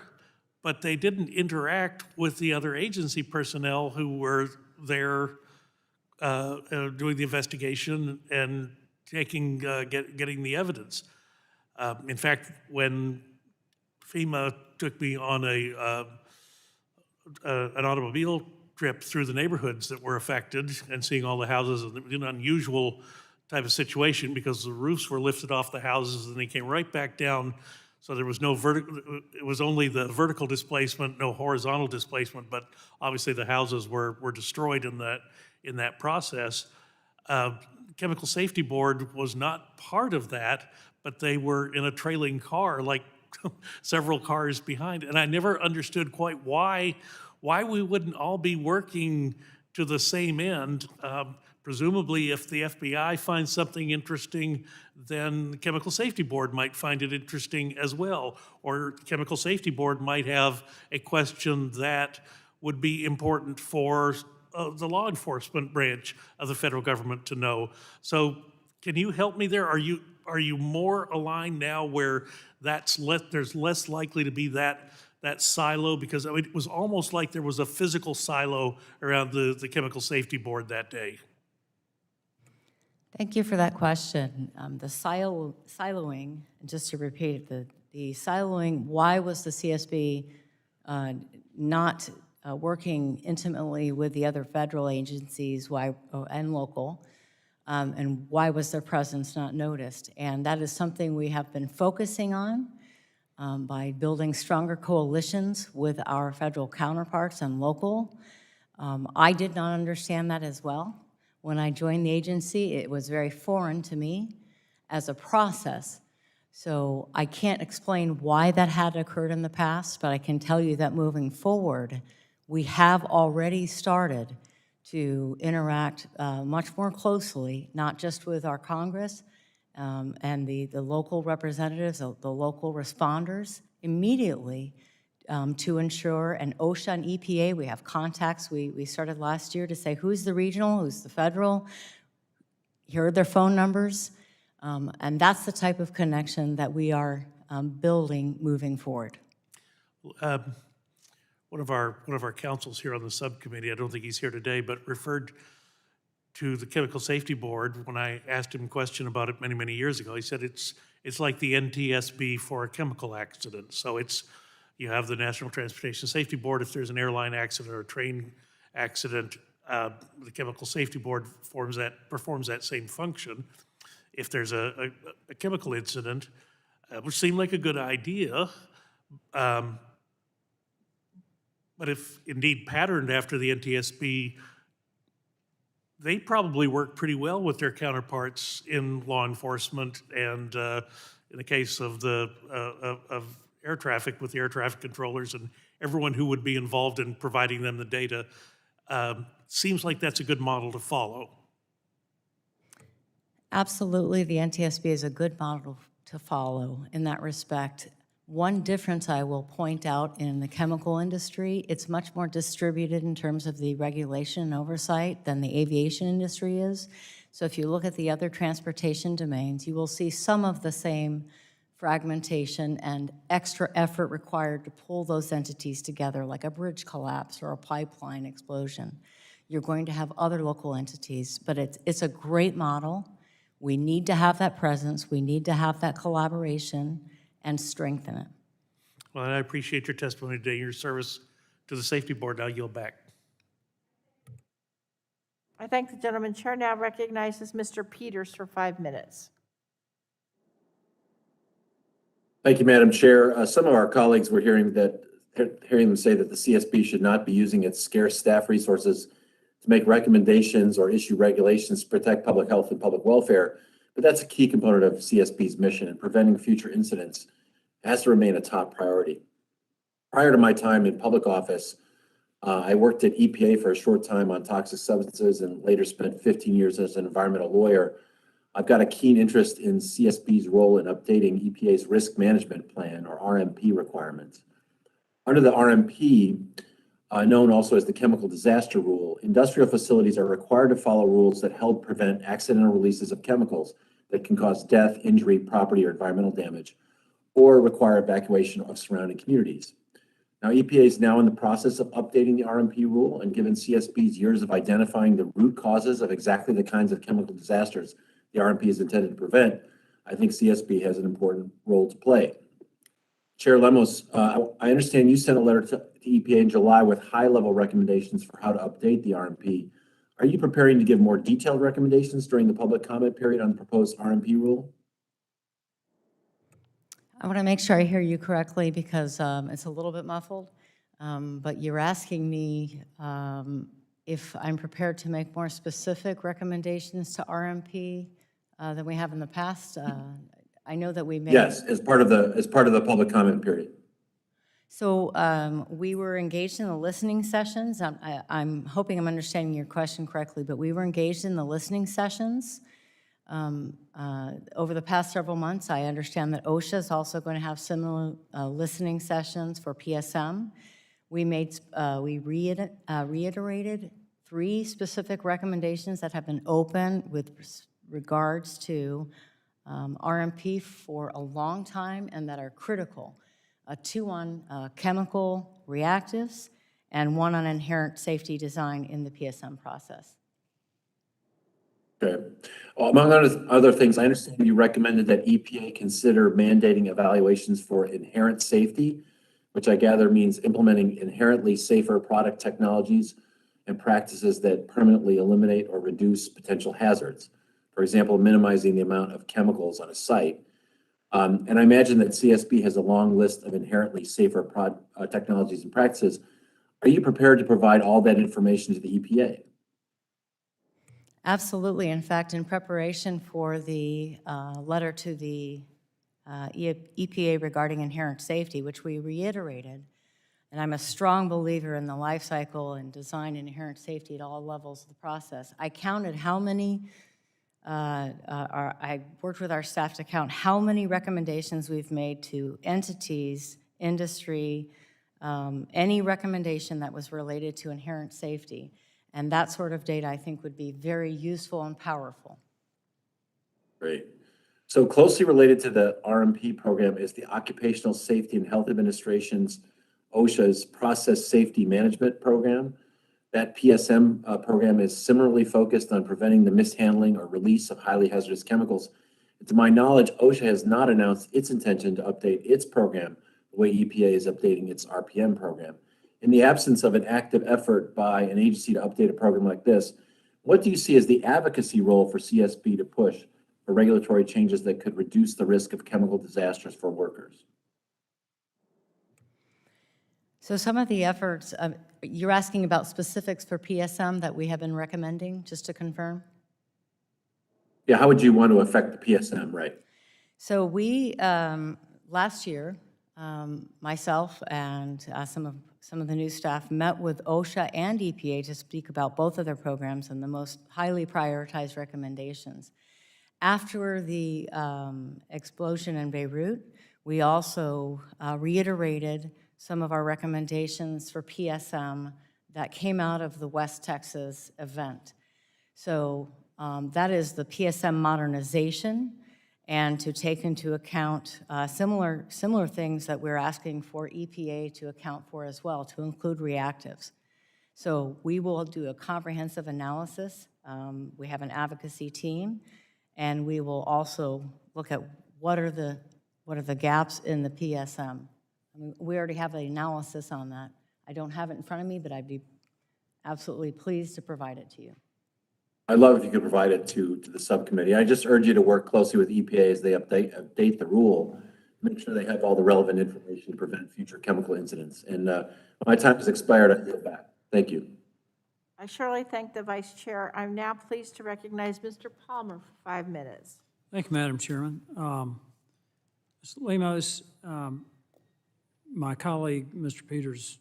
Speaker 7: but they didn't interact with the other agency personnel who were there doing the investigation and getting the evidence. In fact, when FEMA took me on an automobile trip through the neighborhoods that were affected and seeing all the houses, it was an unusual type of situation because the roofs were lifted off the houses and they came right back down. So there was no vertical, it was only the vertical displacement, no horizontal displacement, but obviously the houses were destroyed in that process. Chemical Safety Board was not part of that, but they were in a trailing car, like several cars behind. And I never understood quite why we wouldn't all be working to the same end. Presumably, if the FBI finds something interesting, then the Chemical Safety Board might find it interesting as well. Or the Chemical Safety Board might have a question that would be important for the law enforcement branch of the federal government to know. So can you help me there? Are you more aligned now where there's less likely to be that silo? Because it was almost like there was a physical silo around the Chemical Safety Board that day.
Speaker 5: Thank you for that question. The siloing, and just to repeat, the siloing, why was the CSB not working intimately with the other federal agencies and local, and why was their presence not noticed? And that is something we have been focusing on by building stronger coalitions with our federal counterparts and local. I did not understand that as well. When I joined the agency, it was very foreign to me as a process. So I can't explain why that had occurred in the past, but I can tell you that moving forward, we have already started to interact much more closely, not just with our Congress and the local representatives, the local responders immediately to ensure, and OSHA and EPA, we have contacts. We started last year to say who's the regional, who's the federal, here are their phone numbers, and that's the type of connection that we are building moving forward.
Speaker 7: One of our councils here on the subcommittee, I don't think he's here today, but referred to the Chemical Safety Board when I asked him a question about it many, many years ago. He said it's like the NTSB for a chemical accident. So you have the National Transportation Safety Board. If there's an airline accident or a train accident, the Chemical Safety Board performs that same function. If there's a chemical incident, which seemed like a good idea, but if indeed patterned after the NTSB, they probably work pretty well with their counterparts in law enforcement and in the case of of air traffic with the air traffic controllers and everyone who would be involved in providing them the data. Seems like that's a good model to follow.
Speaker 5: Absolutely, the NTSB is a good model to follow in that respect. One difference I will point out in the chemical industry, it's much more distributed in terms of the regulation and oversight than the aviation industry is. So if you look at the other transportation domains, you will see some of the same fragmentation and extra effort required to pull those entities together, like a bridge collapse or a pipeline explosion. You're going to have other local entities, but it's a great model. We need to have that presence, we need to have that collaboration and strengthen it.
Speaker 7: Well, I appreciate your testimony today, your service to the Safety Board. I'll yield back.
Speaker 1: I thank the gentleman. Chair now recognizes Mr. Peters for 5 minutes.
Speaker 12: Thank you, Madam Chair. Some of our colleagues were hearing them say that the CSB should not be using its scarce staff resources to make recommendations or issue regulations to protect public health and public welfare. But that's a key component of CSB's mission, and preventing future incidents has to remain a top priority. Prior to my time in public office, I worked at EPA for a short time on toxic substances and later spent 15 years as an environmental lawyer. I've got a keen interest in CSB's role in updating EPA's risk management plan, or RMP, requirements. Under the RMP, known also as the Chemical Disaster Rule, industrial facilities are required to follow rules that help prevent accidental releases of chemicals that can cause death, injury, property, or environmental damage, or require evacuation of surrounding communities. Now, EPA is now in the process of updating the RMP rule, and given CSB's years of identifying the root causes of exactly the kinds of chemical disasters the RMP is intended to prevent, I think CSB has an important role to play. Chair Lemos, I understand you sent a letter to EPA in July with high-level recommendations for how to update the RMP. Are you preparing to give more detailed recommendations during the public comment period on the proposed RMP rule?
Speaker 5: I want to make sure I hear you correctly because it's a little bit muffled, but you're asking me if I'm prepared to make more specific recommendations to RMP than we have in the past. I know that we made.
Speaker 12: Yes, as part of the public comment period.
Speaker 5: So we were engaged in the listening sessions. I'm hoping I'm understanding your question correctly, but we were engaged in the listening sessions over the past several months. I understand that OSHA is also going to have similar listening sessions for PSM. We reiterated 3 specific recommendations that have been open with regards to RMP for a long time and that are critical. 2 on chemical reactives and 1 on inherent safety design in the PSM process.
Speaker 12: Okay. Well, among other things, I understand you recommended that EPA consider mandating evaluations for inherent safety, which I gather means implementing inherently safer product technologies and practices that permanently eliminate or reduce potential hazards. For example, minimizing the amount of chemicals on a site. And I imagine that CSB has a long list of inherently safer technologies and practices. Are you prepared to provide all that information to the EPA?
Speaker 5: Absolutely. In fact, in preparation for the letter to the EPA regarding inherent safety, which we reiterated, and I'm a strong believer in the life cycle and design and inherent safety at all levels of the process. I counted how many, I worked with our staff to count how many recommendations we've made to entities, industry, any recommendation that was related to inherent safety. And that sort of data, I think, would be very useful and powerful.
Speaker 12: Great. So closely related to the RMP program is the Occupational Safety and Health Administration's, OSHA's Process Safety Management Program. That PSM program is similarly focused on preventing the mishandling or release of highly hazardous chemicals. And to my knowledge, OSHA has not announced its intention to update its program the way EPA is updating its RPM program. In the absence of an active effort by an agency to update a program like this, what do you see as the advocacy role for CSB to push for regulatory changes that could reduce the risk of chemical disasters for workers?
Speaker 5: So some of the efforts, you're asking about specifics for PSM that we have been recommending, just to confirm?
Speaker 12: Yeah, how would you want to affect the PSM, right?
Speaker 5: So we, last year, myself and some of the new staff met with OSHA and EPA to speak about both of their programs and the most highly prioritized recommendations. After the explosion in Beirut, we also reiterated some of our recommendations for PSM that came out of the West Texas event. So that is the PSM modernization and to take into account similar things that we're asking for EPA to account for as well, to include reactives. So we will do a comprehensive analysis. We have an advocacy team, and we will also look at what are the gaps in the PSM. I mean, we already have the analysis on that. I don't have it in front of me, but I'd be absolutely pleased to provide it to you.
Speaker 12: I'd love if you could provide it to the subcommittee. I just urge you to work closely with EPA as they update the rule, make sure they have all the relevant information to prevent future chemical incidents. And my time has expired. I yield back. Thank you.
Speaker 1: I surely thank the Vice Chair. I'm now pleased to recognize Mr. Palmer for 5 minutes.
Speaker 13: Thank you, Madam Chairman. Ms. Lemos, my colleague, Mr. Peters,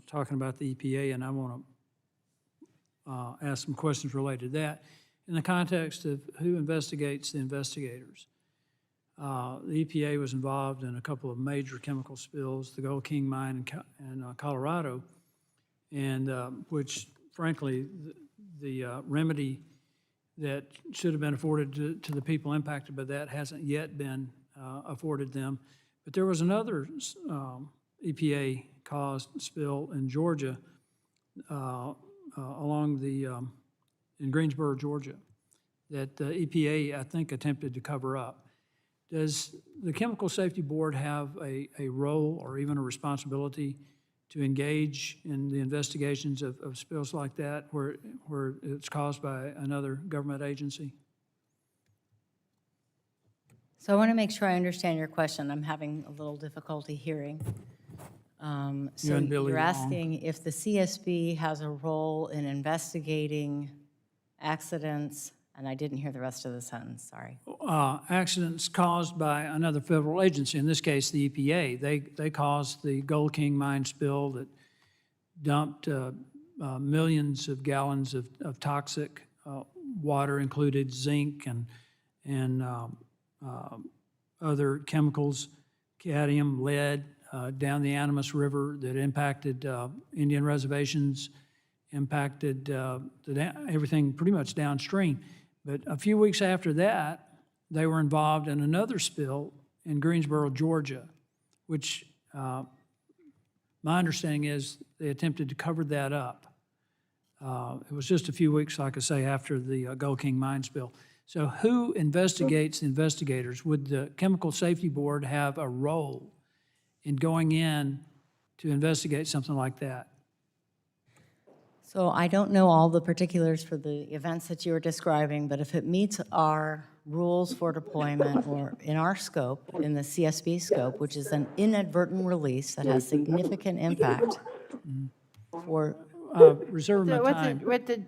Speaker 13: talking about the EPA, and I want to ask some questions related to that in the context of who investigates the investigators. The EPA was involved in a couple of major chemical spills, the Gold King mine in Colorado, and which, frankly, the remedy that should have been afforded to the people impacted by that hasn't yet been afforded them. But there was another EPA-caused spill in Georgia, along the, in Greensboro, Georgia, that the EPA, I think, attempted to cover up. Does the Chemical Safety Board have a role or even a responsibility to engage in the investigations of spills like that where it's caused by another government agency?
Speaker 5: So I want to make sure I understand your question. I'm having a little difficulty hearing. So
Speaker 13: and Billy
Speaker 5: you're
Speaker 13: Long.
Speaker 5: asking if the CSB has a role in investigating accidents, and I didn't hear the rest of the sentence, sorry.
Speaker 13: Accidents caused by another federal agency, in this case, the EPA. They caused the Gold King mine spill that dumped millions of gallons of toxic water, included zinc and other chemicals, cadmium, lead, down the Animas River that impacted Indian reservations, impacted everything pretty much downstream. But a few weeks after that, they were involved in another spill in Greensboro, Georgia, which my understanding is they attempted to cover that up. It was just a few weeks, like I say, after the Gold King mine spill. So who investigates the investigators? Would the Chemical Safety Board have a role in going in to investigate something like that?
Speaker 5: So I don't know all the particulars for the events that you were describing, but if it meets our rules for deployment or in our scope, in the CSB scope, which is an inadvertent release that has significant impact for...
Speaker 13: Reserve my time.
Speaker 1: With the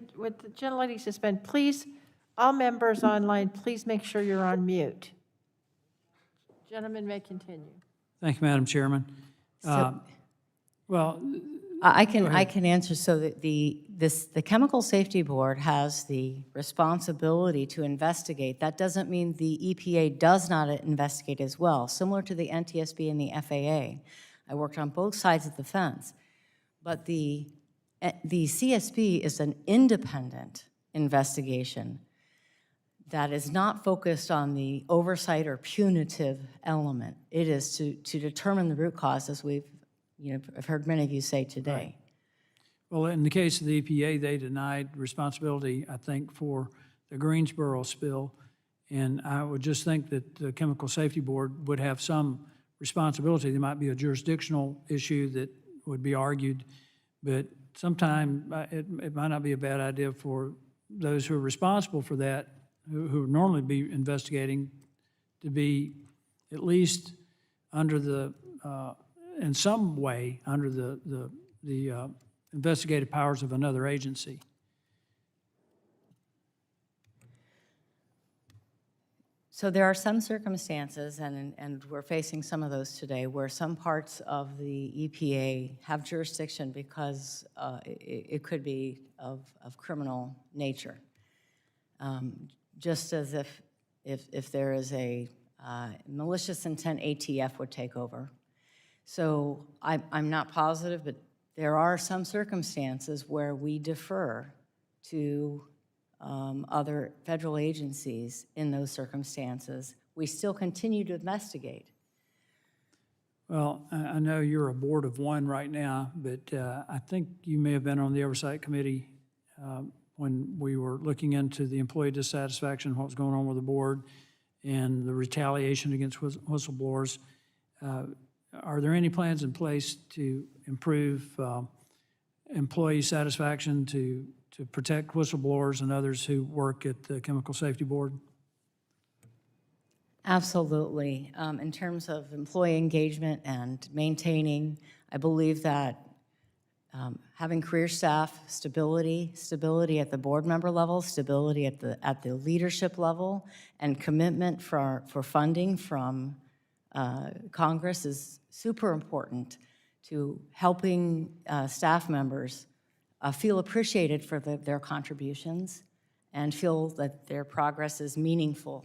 Speaker 1: gentlelady suspend, please, all members online, please make sure you're on mute. Gentlemen may continue.
Speaker 13: Thank you, Madam Chairman. Well,
Speaker 5: I can answer. So that the Chemical Safety Board has the responsibility to investigate. That doesn't mean the EPA does not investigate as well. Similar to the NTSB and the FAA, I worked on both sides of the fence. But the CSB is an independent investigation that is not focused on the oversight or punitive element. It is to determine the root cause, as I've heard many of you say today.
Speaker 13: Right. Well, in the case of the EPA, they denied responsibility, I think, for the Greensboro spill. And I would just think that the Chemical Safety Board would have some responsibility. There might be a jurisdictional issue that would be argued, but sometime it might not be a bad idea for those who are responsible for that, who would normally be investigating, to be at least under the, in some way, under the investigative powers of another agency.
Speaker 5: So there are some circumstances, and we're facing some of those today, where some parts of the EPA have jurisdiction because it could be of criminal nature. Just as if there is a malicious intent, ATF would take over. So I'm not positive, but there are some circumstances where we defer to other federal agencies in those circumstances we still continue to investigate.
Speaker 13: Well, I know you're a board of one right now, but I think you may have been on the Oversight Committee when we were looking into the employee dissatisfaction, what was going on with the board, and the retaliation against whistleblowers. Are there any plans in place to improve employee satisfaction, to protect whistleblowers and others who work at the Chemical Safety Board?
Speaker 5: Absolutely. In terms of employee engagement and maintaining, I believe that having career staff stability at the board member level, stability at the leadership level, and commitment for funding from Congress is super important to helping staff members feel appreciated for their contributions and feel that their progress is meaningful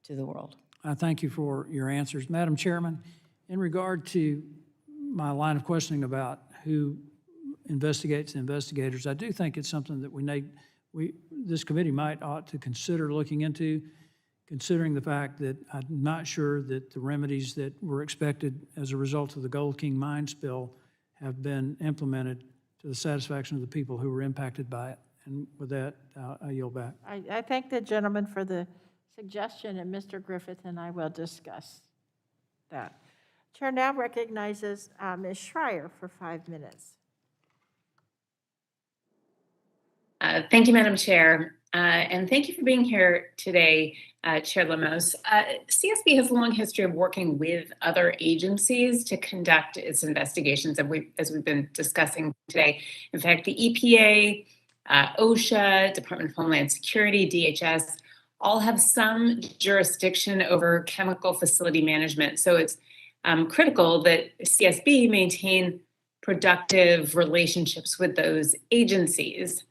Speaker 5: to the world.
Speaker 13: I thank you for your answers. Madam Chairman, in regard to my line of questioning about who investigates the investigators, I do think it's something that this committee ought to consider looking into, considering the fact that I'm not sure that the remedies that were expected as a result of the Gold King mine spill have been implemented to the satisfaction of the people who were impacted by it. And with that, I yield back.
Speaker 1: I thank the gentleman for the suggestion, and Mr. Griffith and I will discuss that. Chair now recognizes Ms. Schreier for 5 minutes.
Speaker 14: Thank you, Madam Chair, and thank you for being here today, Chair Lemos. CSB has a long history of working with other agencies to conduct its investigations, as we've been discussing today. In fact, the EPA, OSHA, Department of Homeland Security, DHS, all have some jurisdiction over chemical facility management. So it's critical that CSB maintain productive relationships with those agencies.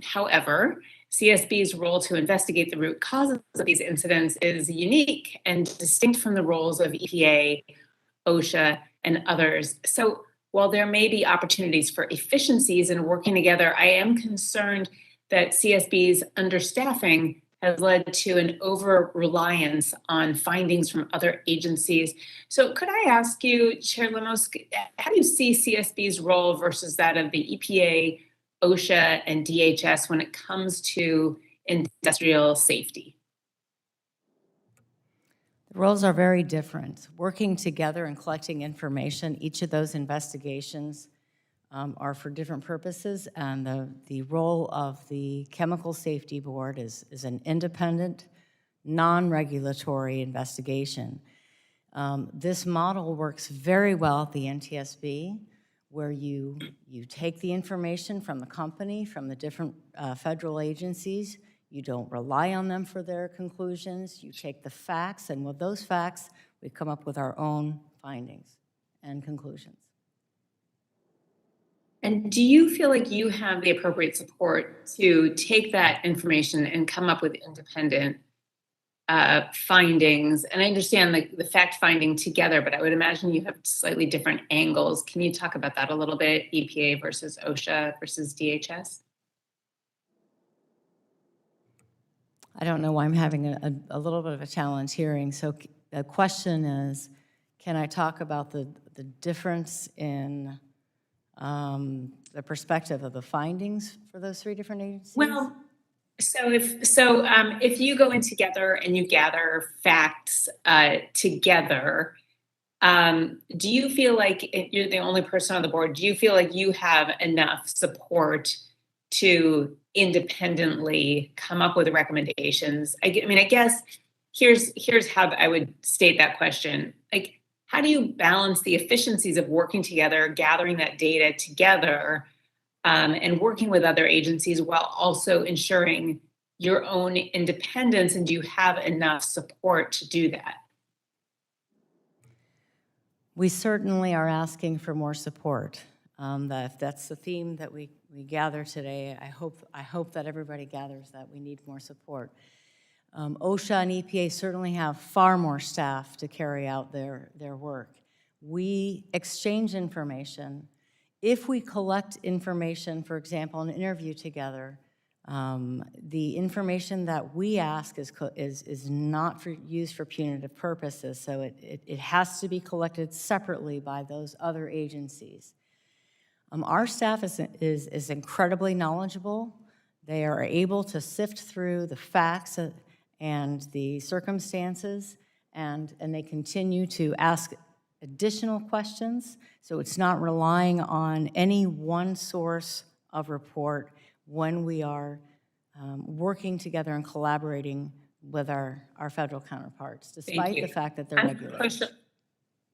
Speaker 14: However, CSB's role to investigate the root causes of these incidents is unique and distinct from the roles of EPA, OSHA, and others. So while there may be opportunities for efficiencies in working together, I am concerned that CSB's understaffing has led to an over-reliance on findings from other agencies. So could I ask you, Chair Lemos, how do you see CSB's role versus that of the EPA, OSHA, and DHS when it comes to industrial safety?
Speaker 5: The roles are very different. Working together and collecting information, each of those investigations are for different purposes, and the role of the Chemical Safety Board is an independent, non-regulatory investigation. This model works very well at the NTSB, where you take the information from the company, from the different federal agencies. You don't rely on them for their conclusions. You take the facts, and with those facts, we come up with our own findings and conclusions.
Speaker 14: And do you feel like you have the appropriate support to take that information and come up with independent findings? And I understand the fact finding together, but I would imagine you have slightly different angles. Can you talk about that a little bit? EPA versus OSHA versus DHS?
Speaker 5: I don't know why I'm having a little bit of a challenge hearing. So the question is, can I talk about the difference in the perspective of the findings for those three different agencies?
Speaker 14: Well, if you go in together and you gather facts together, do you feel like you're the only person on the board? Do you feel like you have enough support to independently come up with recommendations? I guess here's how I would state that question. Like, how do you balance the efficiencies of working together, gathering that data together, and working with other agencies while also ensuring your own independence? And do you have enough support to do that?
Speaker 5: We certainly are asking for more support. If that's the theme that we gather today, I hope that everybody gathers that we need more support. OSHA and EPA certainly have far more staff to carry out their work. We exchange information. If we collect information, for example, an interview together, The information that we ask is not used for punitive purposes, so it has to be collected separately by those other agencies. Our staff is incredibly knowledgeable. They are able to sift through the facts and the circumstances, and they continue to ask additional questions, so it's not relying on any one source of report when we are working together and collaborating with our federal counterparts, despite the fact that they're regulated.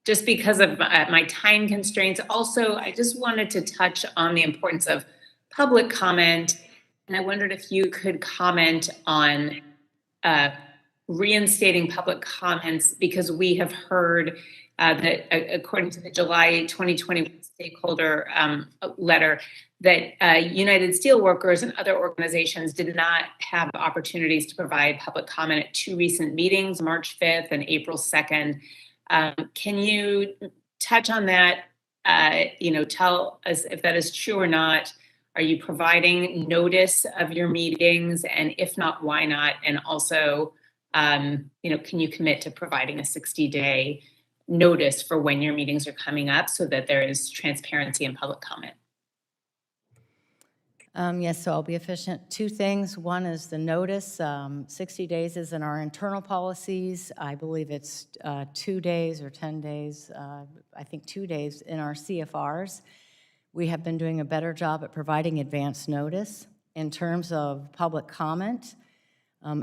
Speaker 14: Just because of my time constraints, also, I just wanted to touch on the importance of public comment, and I wondered if you could comment on reinstating public comments, because we have heard that according to the July 2021 stakeholder letter, that United Steelworkers and other organizations did not have opportunities to provide public comment at two recent meetings, March 5th and April 2nd. Can you touch on that? Tell us if that is true or not. Are you providing notice of your meetings? And if not, why not? And also, can you commit to providing a 60-day notice for when your meetings are coming up so that there is transparency and public comment?
Speaker 5: Yes, so I'll be efficient. Two things. One is the notice. 60 days is in our internal policies. I believe it's 2 days or 10 days. I think 2 days in our CFRs. We have been doing a better job at providing advance notice. In terms of public comment,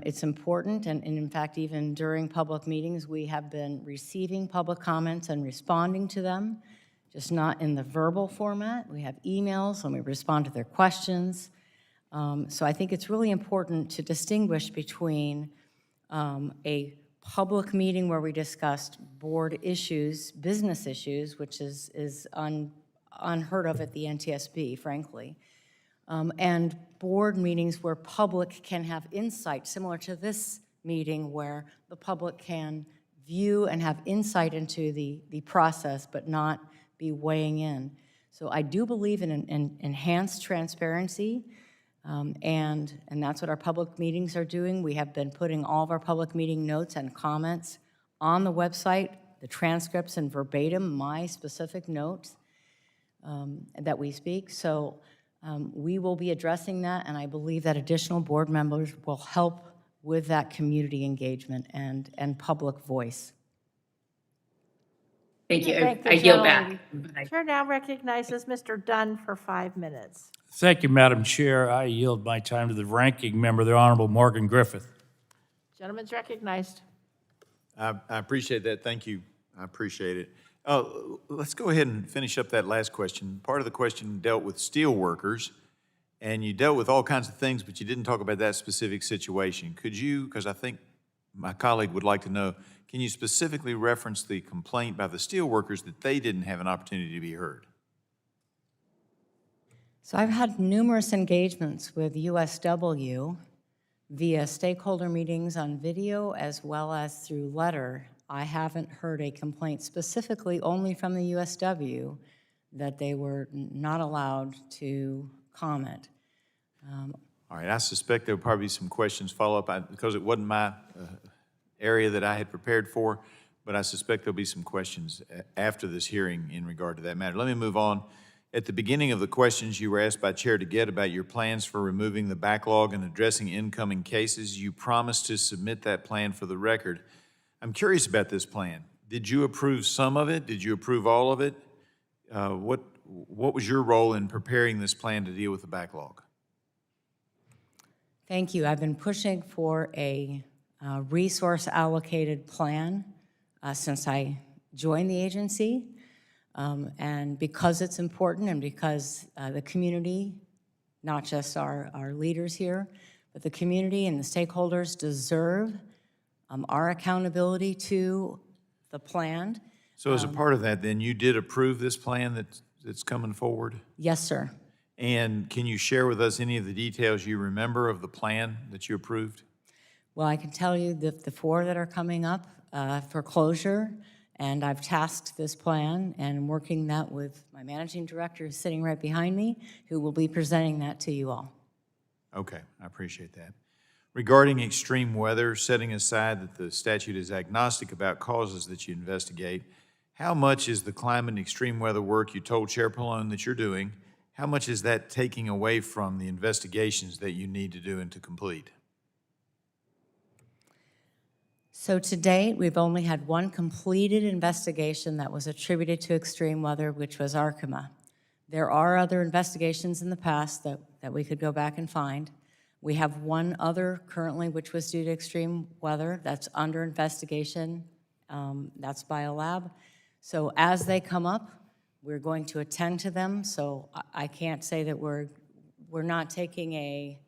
Speaker 5: it's important, and in fact, even during public meetings, we have been receiving public comments and responding to them, just not in the verbal format. We have emails and we respond to their questions. So I think it's really important to distinguish between a public meeting where we discussed board issues, business issues, which is unheard of at the NTSB, frankly, and board meetings where public can have insight, similar to this meeting where the public can view and have insight into the process, but not be weighing in. So I do believe in an enhanced transparency, and that's what our public meetings are doing. We have been putting all of our public meeting notes and comments on the website, the transcripts and verbatim, my specific notes that we speak. So we will be addressing that, and I believe that additional board members will help with that community engagement and public voice.
Speaker 14: Thank you.
Speaker 1: Thank
Speaker 14: I
Speaker 1: you,
Speaker 14: yield back.
Speaker 1: Chair now recognizes Mr. Dunn for 5 minutes.
Speaker 15: Thank you, Madam Chair. I yield my time to the ranking member, the Honorable Morgan Griffith.
Speaker 1: Gentleman's recognized.
Speaker 2: I appreciate that. Thank you. I appreciate it. Let's go ahead and finish up that last question. Part of the question dealt with steel workers, and you dealt with all kinds of things, but you didn't talk about that specific situation. Could you, because I think my colleague would like to know, can you specifically reference the complaint by the steel workers that they didn't have an opportunity to be heard?
Speaker 5: So I've had numerous engagements with USW via stakeholder meetings on video as well as through letter. I haven't heard a complaint specifically only from the USW that they were not allowed to comment.
Speaker 2: All right, I suspect there'll probably be some questions follow up because it wasn't my area that I had prepared for, but I suspect there'll be some questions after this hearing in regard to that matter. Let me move on. At the beginning of the questions, you were asked by Chair DeGette about your plans for removing the backlog and addressing incoming cases. You promised to submit that plan for the record. I'm curious about this plan. Did you approve some of it? Did you approve all of it? What was your role in preparing this plan to deal with the backlog?
Speaker 5: Thank you. I've been pushing for a resource allocated plan since I joined the agency. And because it's important and because the community, not just our leaders here, but the community and the stakeholders deserve our accountability to the plan.
Speaker 2: So as a part of that, then, you did approve this plan that's coming forward?
Speaker 5: Yes, sir.
Speaker 2: And can you share with us any of the details you remember of the plan that you approved?
Speaker 5: Well, I can tell you that the 4 that are coming up for closure, and I've tasked this plan and working that with my managing director who's sitting right behind me, who will be presenting that to you all.
Speaker 2: Okay, I appreciate that. Regarding extreme weather, setting aside that the statute is agnostic about causes that you investigate, how much is the climate and extreme weather work you told Chair Pallone that you're doing, how much is that taking away from the investigations that you need to do and to complete?
Speaker 5: So to date, we've only had one completed investigation that was attributed to extreme weather, which was Arkema. There are other investigations in the past that we could go back and find. We have one other currently, which was due to extreme weather, that's under investigation. That's Biolab. So as they come up, we're going to attend to them. So I can't say that we're not taking a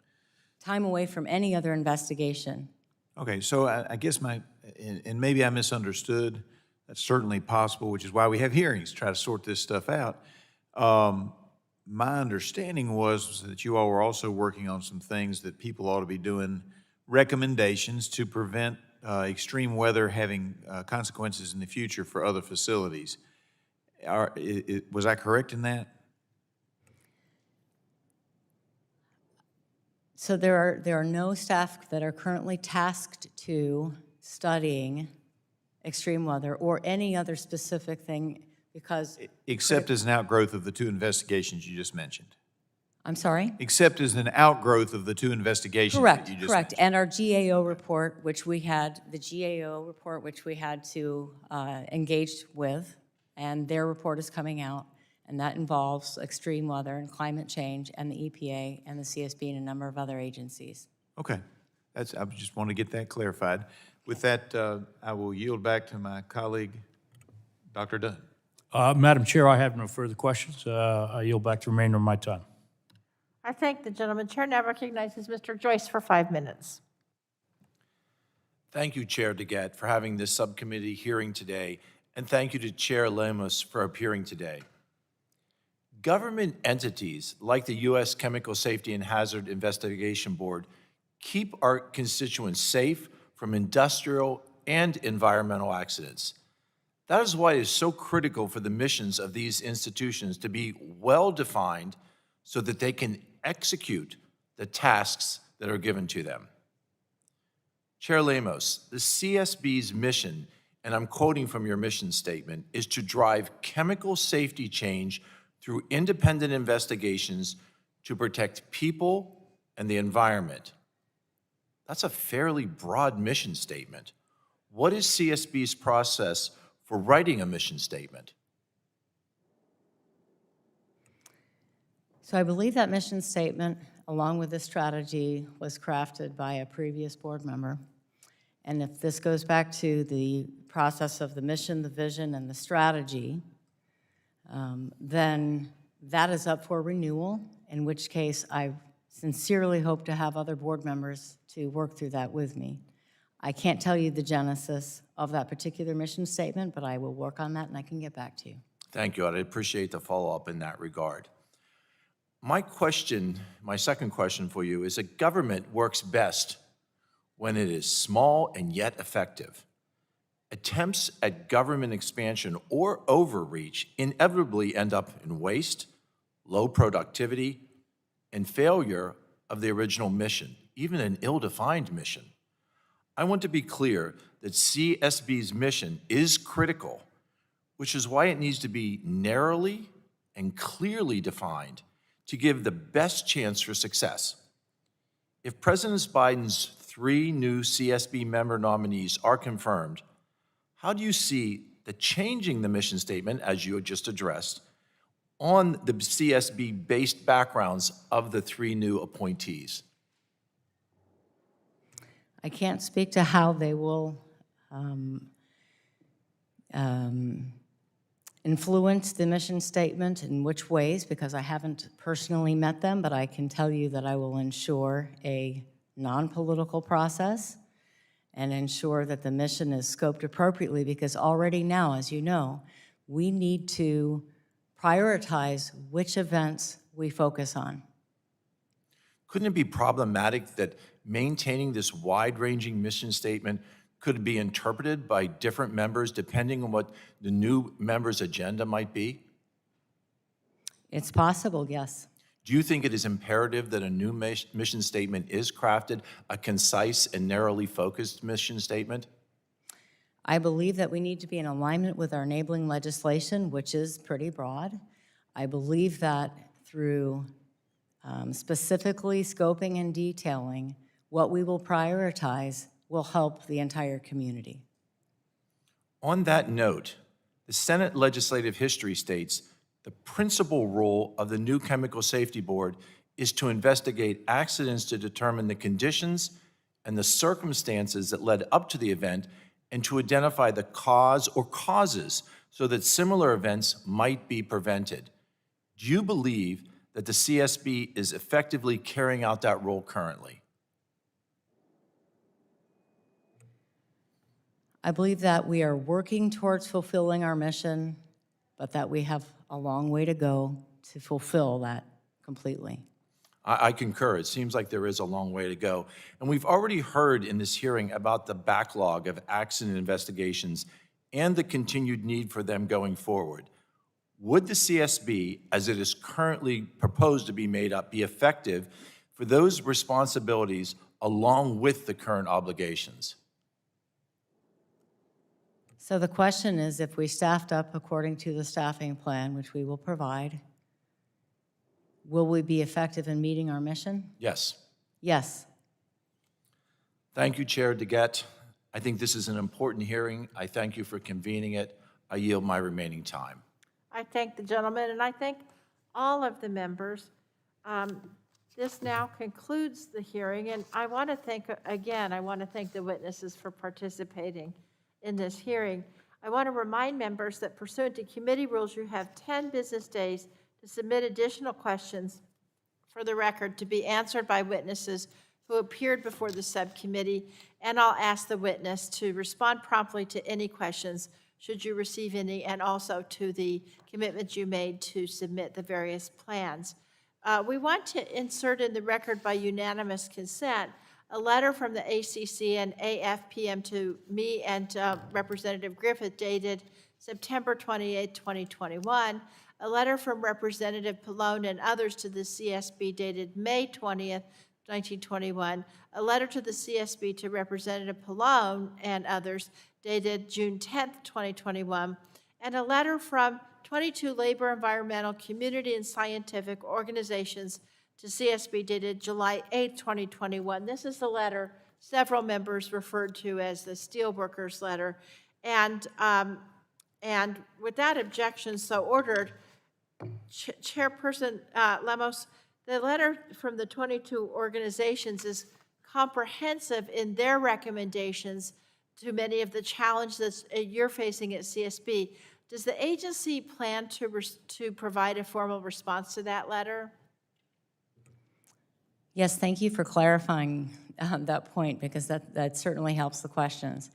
Speaker 5: time away from any other investigation.
Speaker 2: Okay, so I guess and maybe I misunderstood, that's certainly possible, which is why we have hearings, to try to sort this stuff out. My understanding was that you all were also working on some things that people ought to be doing, recommendations to prevent extreme weather having consequences in the future for other facilities. Was I correct in that?
Speaker 5: So there are no staff that are currently tasked to studying extreme weather or any other specific thing because...
Speaker 2: Except as an outgrowth of the two investigations you just mentioned.
Speaker 5: I'm sorry?
Speaker 2: Except as an outgrowth of the two investigations that you just
Speaker 5: Correct.
Speaker 2: mentioned.
Speaker 5: And our GAO report, which we had, to engage with, and their report is coming out, and that involves extreme weather and climate change and the EPA and the CSB and a number of other agencies.
Speaker 2: Okay, I just want to get that clarified. With that, I will yield back to my colleague, Dr. Dunn.
Speaker 15: Madam Chair, I have no further questions. I yield back the remainder of my time.
Speaker 1: I thank the gentleman. Chair now recognizes Mr. Joyce for 5 minutes.
Speaker 16: Thank you, Chair Dingell, for having this subcommittee hearing today, and thank you to Chair Lemos for appearing today. Government entities like the U.S. Chemical Safety and Hazard Investigation Board keep our constituents safe from industrial and environmental accidents. That is why it is so critical for the missions of these institutions to be well-defined so that they can execute the tasks that are given to them. Chair Lemos, the CSB's mission, and I'm quoting from your mission statement, is to drive chemical safety change through independent investigations to protect people and the environment. That's a fairly broad mission statement. What is CSB's process for writing a mission statement?
Speaker 5: So I believe that mission statement, along with the strategy, was crafted by a previous board member. And if this goes back to the process of the mission, the vision, and the strategy, then that is up for renewal, in which case I sincerely hope to have other board members to work through that with me. I can't tell you the genesis of that particular mission statement, but I will work on that and I can get back to you.
Speaker 16: Thank you. I'd appreciate the follow-up in that regard. My second question for you is that government works best when it is small and yet effective. Attempts at government expansion or overreach inevitably end up in waste, low productivity, and failure of the original mission, even an ill-defined mission. I want to be clear that CSB's mission is critical, which is why it needs to be narrowly and clearly defined to give the best chance for success. If President Biden's 3 new CSB member nominees are confirmed, how do you see the changing the mission statement, as you had just addressed, on the CSB-based backgrounds of the 3 new appointees?
Speaker 5: I can't speak to how they will influence the mission statement in which ways, because I haven't personally met them, but I can tell you that I will ensure a non-political process and ensure that the mission is scoped appropriately, because already now, as you know, we need to prioritize which events we focus on.
Speaker 16: Couldn't it be problematic that maintaining this wide-ranging mission statement could be interpreted by different members depending on what the new member's agenda might be?
Speaker 5: It's possible, yes.
Speaker 16: Do you think it is imperative that a new mission statement is crafted, a concise and narrowly focused mission statement?
Speaker 5: I believe that we need to be in alignment with our enabling legislation, which is pretty broad. I believe that through specifically scoping and detailing what we will prioritize will help the entire community.
Speaker 16: On that note, the Senate legislative history states the principal role of the new Chemical Safety Board is to investigate accidents to determine the conditions and the circumstances that led up to the event and to identify the cause or causes so that similar events might be prevented. Do you believe that the CSB is effectively carrying out that role currently?
Speaker 5: I believe that we are working towards fulfilling our mission, but that we have a long way to go to fulfill that completely.
Speaker 16: I concur. It seems like there is a long way to go. And we've already heard in this hearing about the backlog of accident investigations and the continued need for them going forward. Would the CSB, as it is currently proposed to be made up, be effective for those responsibilities along with the current obligations?
Speaker 5: So the question is, if we staffed up according to the staffing plan, which we will provide, will we be effective in meeting our mission?
Speaker 16: Yes.
Speaker 5: Yes.
Speaker 16: Thank you, Chair Dingell. I think this is an important hearing. I thank you for convening it. I yield my remaining time.
Speaker 1: I thank the gentleman, and I thank all of the members. This now concludes the hearing, and I want to thank, again, I want to thank the witnesses for participating in this hearing. I want to remind members that pursuant to committee rules, you have 10 business days to submit additional questions for the record to be answered by witnesses who appeared before the subcommittee, and I'll ask the witness to respond promptly to any questions should you receive any, and also to the commitments you made to submit the various plans. We want to insert in the record by unanimous consent a letter from the ACC and AFPM to me and Representative Griffith dated September 28, 2021, a letter from Representative Pallone and others to the CSB dated May 20th, 1921, a letter to the CSB to Representative Pallone and others dated June 10th, 2021, and a letter from 22 labor, environmental, community, and scientific organizations to CSB dated July 8th, 2021. This is the letter several members referred to as the Steelworkers letter. And without objection so ordered, Chairperson Lemos, the letter from the 22 organizations is comprehensive in their recommendations to many of the challenges you're facing at CSB. Does the agency plan to provide a formal response to that letter?
Speaker 5: Yes, thank you for clarifying that point, because that certainly helps the questions.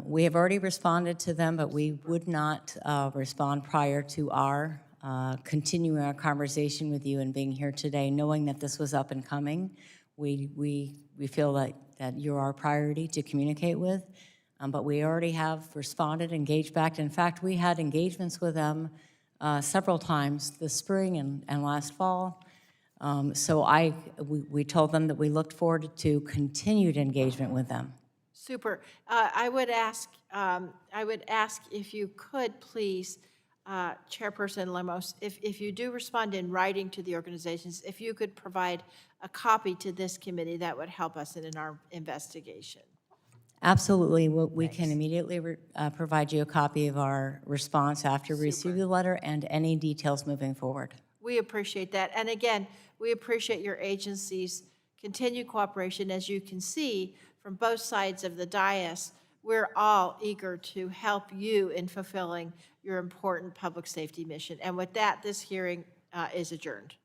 Speaker 5: We have already responded to them, but we would not respond prior to our continuing our conversation with you and being here today, knowing that this was up and coming. We feel that you're our priority to communicate with, but we already have responded, engaged back. In fact, we had engagements with them several times this spring and last fall. So we told them that we looked forward to continued engagement with them.
Speaker 1: Super. I would ask if you could please, Chairperson Lemos, if you do respond in writing to the organizations, if you could provide a copy to this committee, that would help us in our investigation.
Speaker 5: Absolutely. We can immediately provide you a copy of our response after we receive the letter and any details moving forward.
Speaker 1: We appreciate that. And again, we appreciate your agency's continued cooperation. As you can see from both sides of the dais, we're all eager to help you in fulfilling your important public safety mission. And with that, this hearing is adjourned.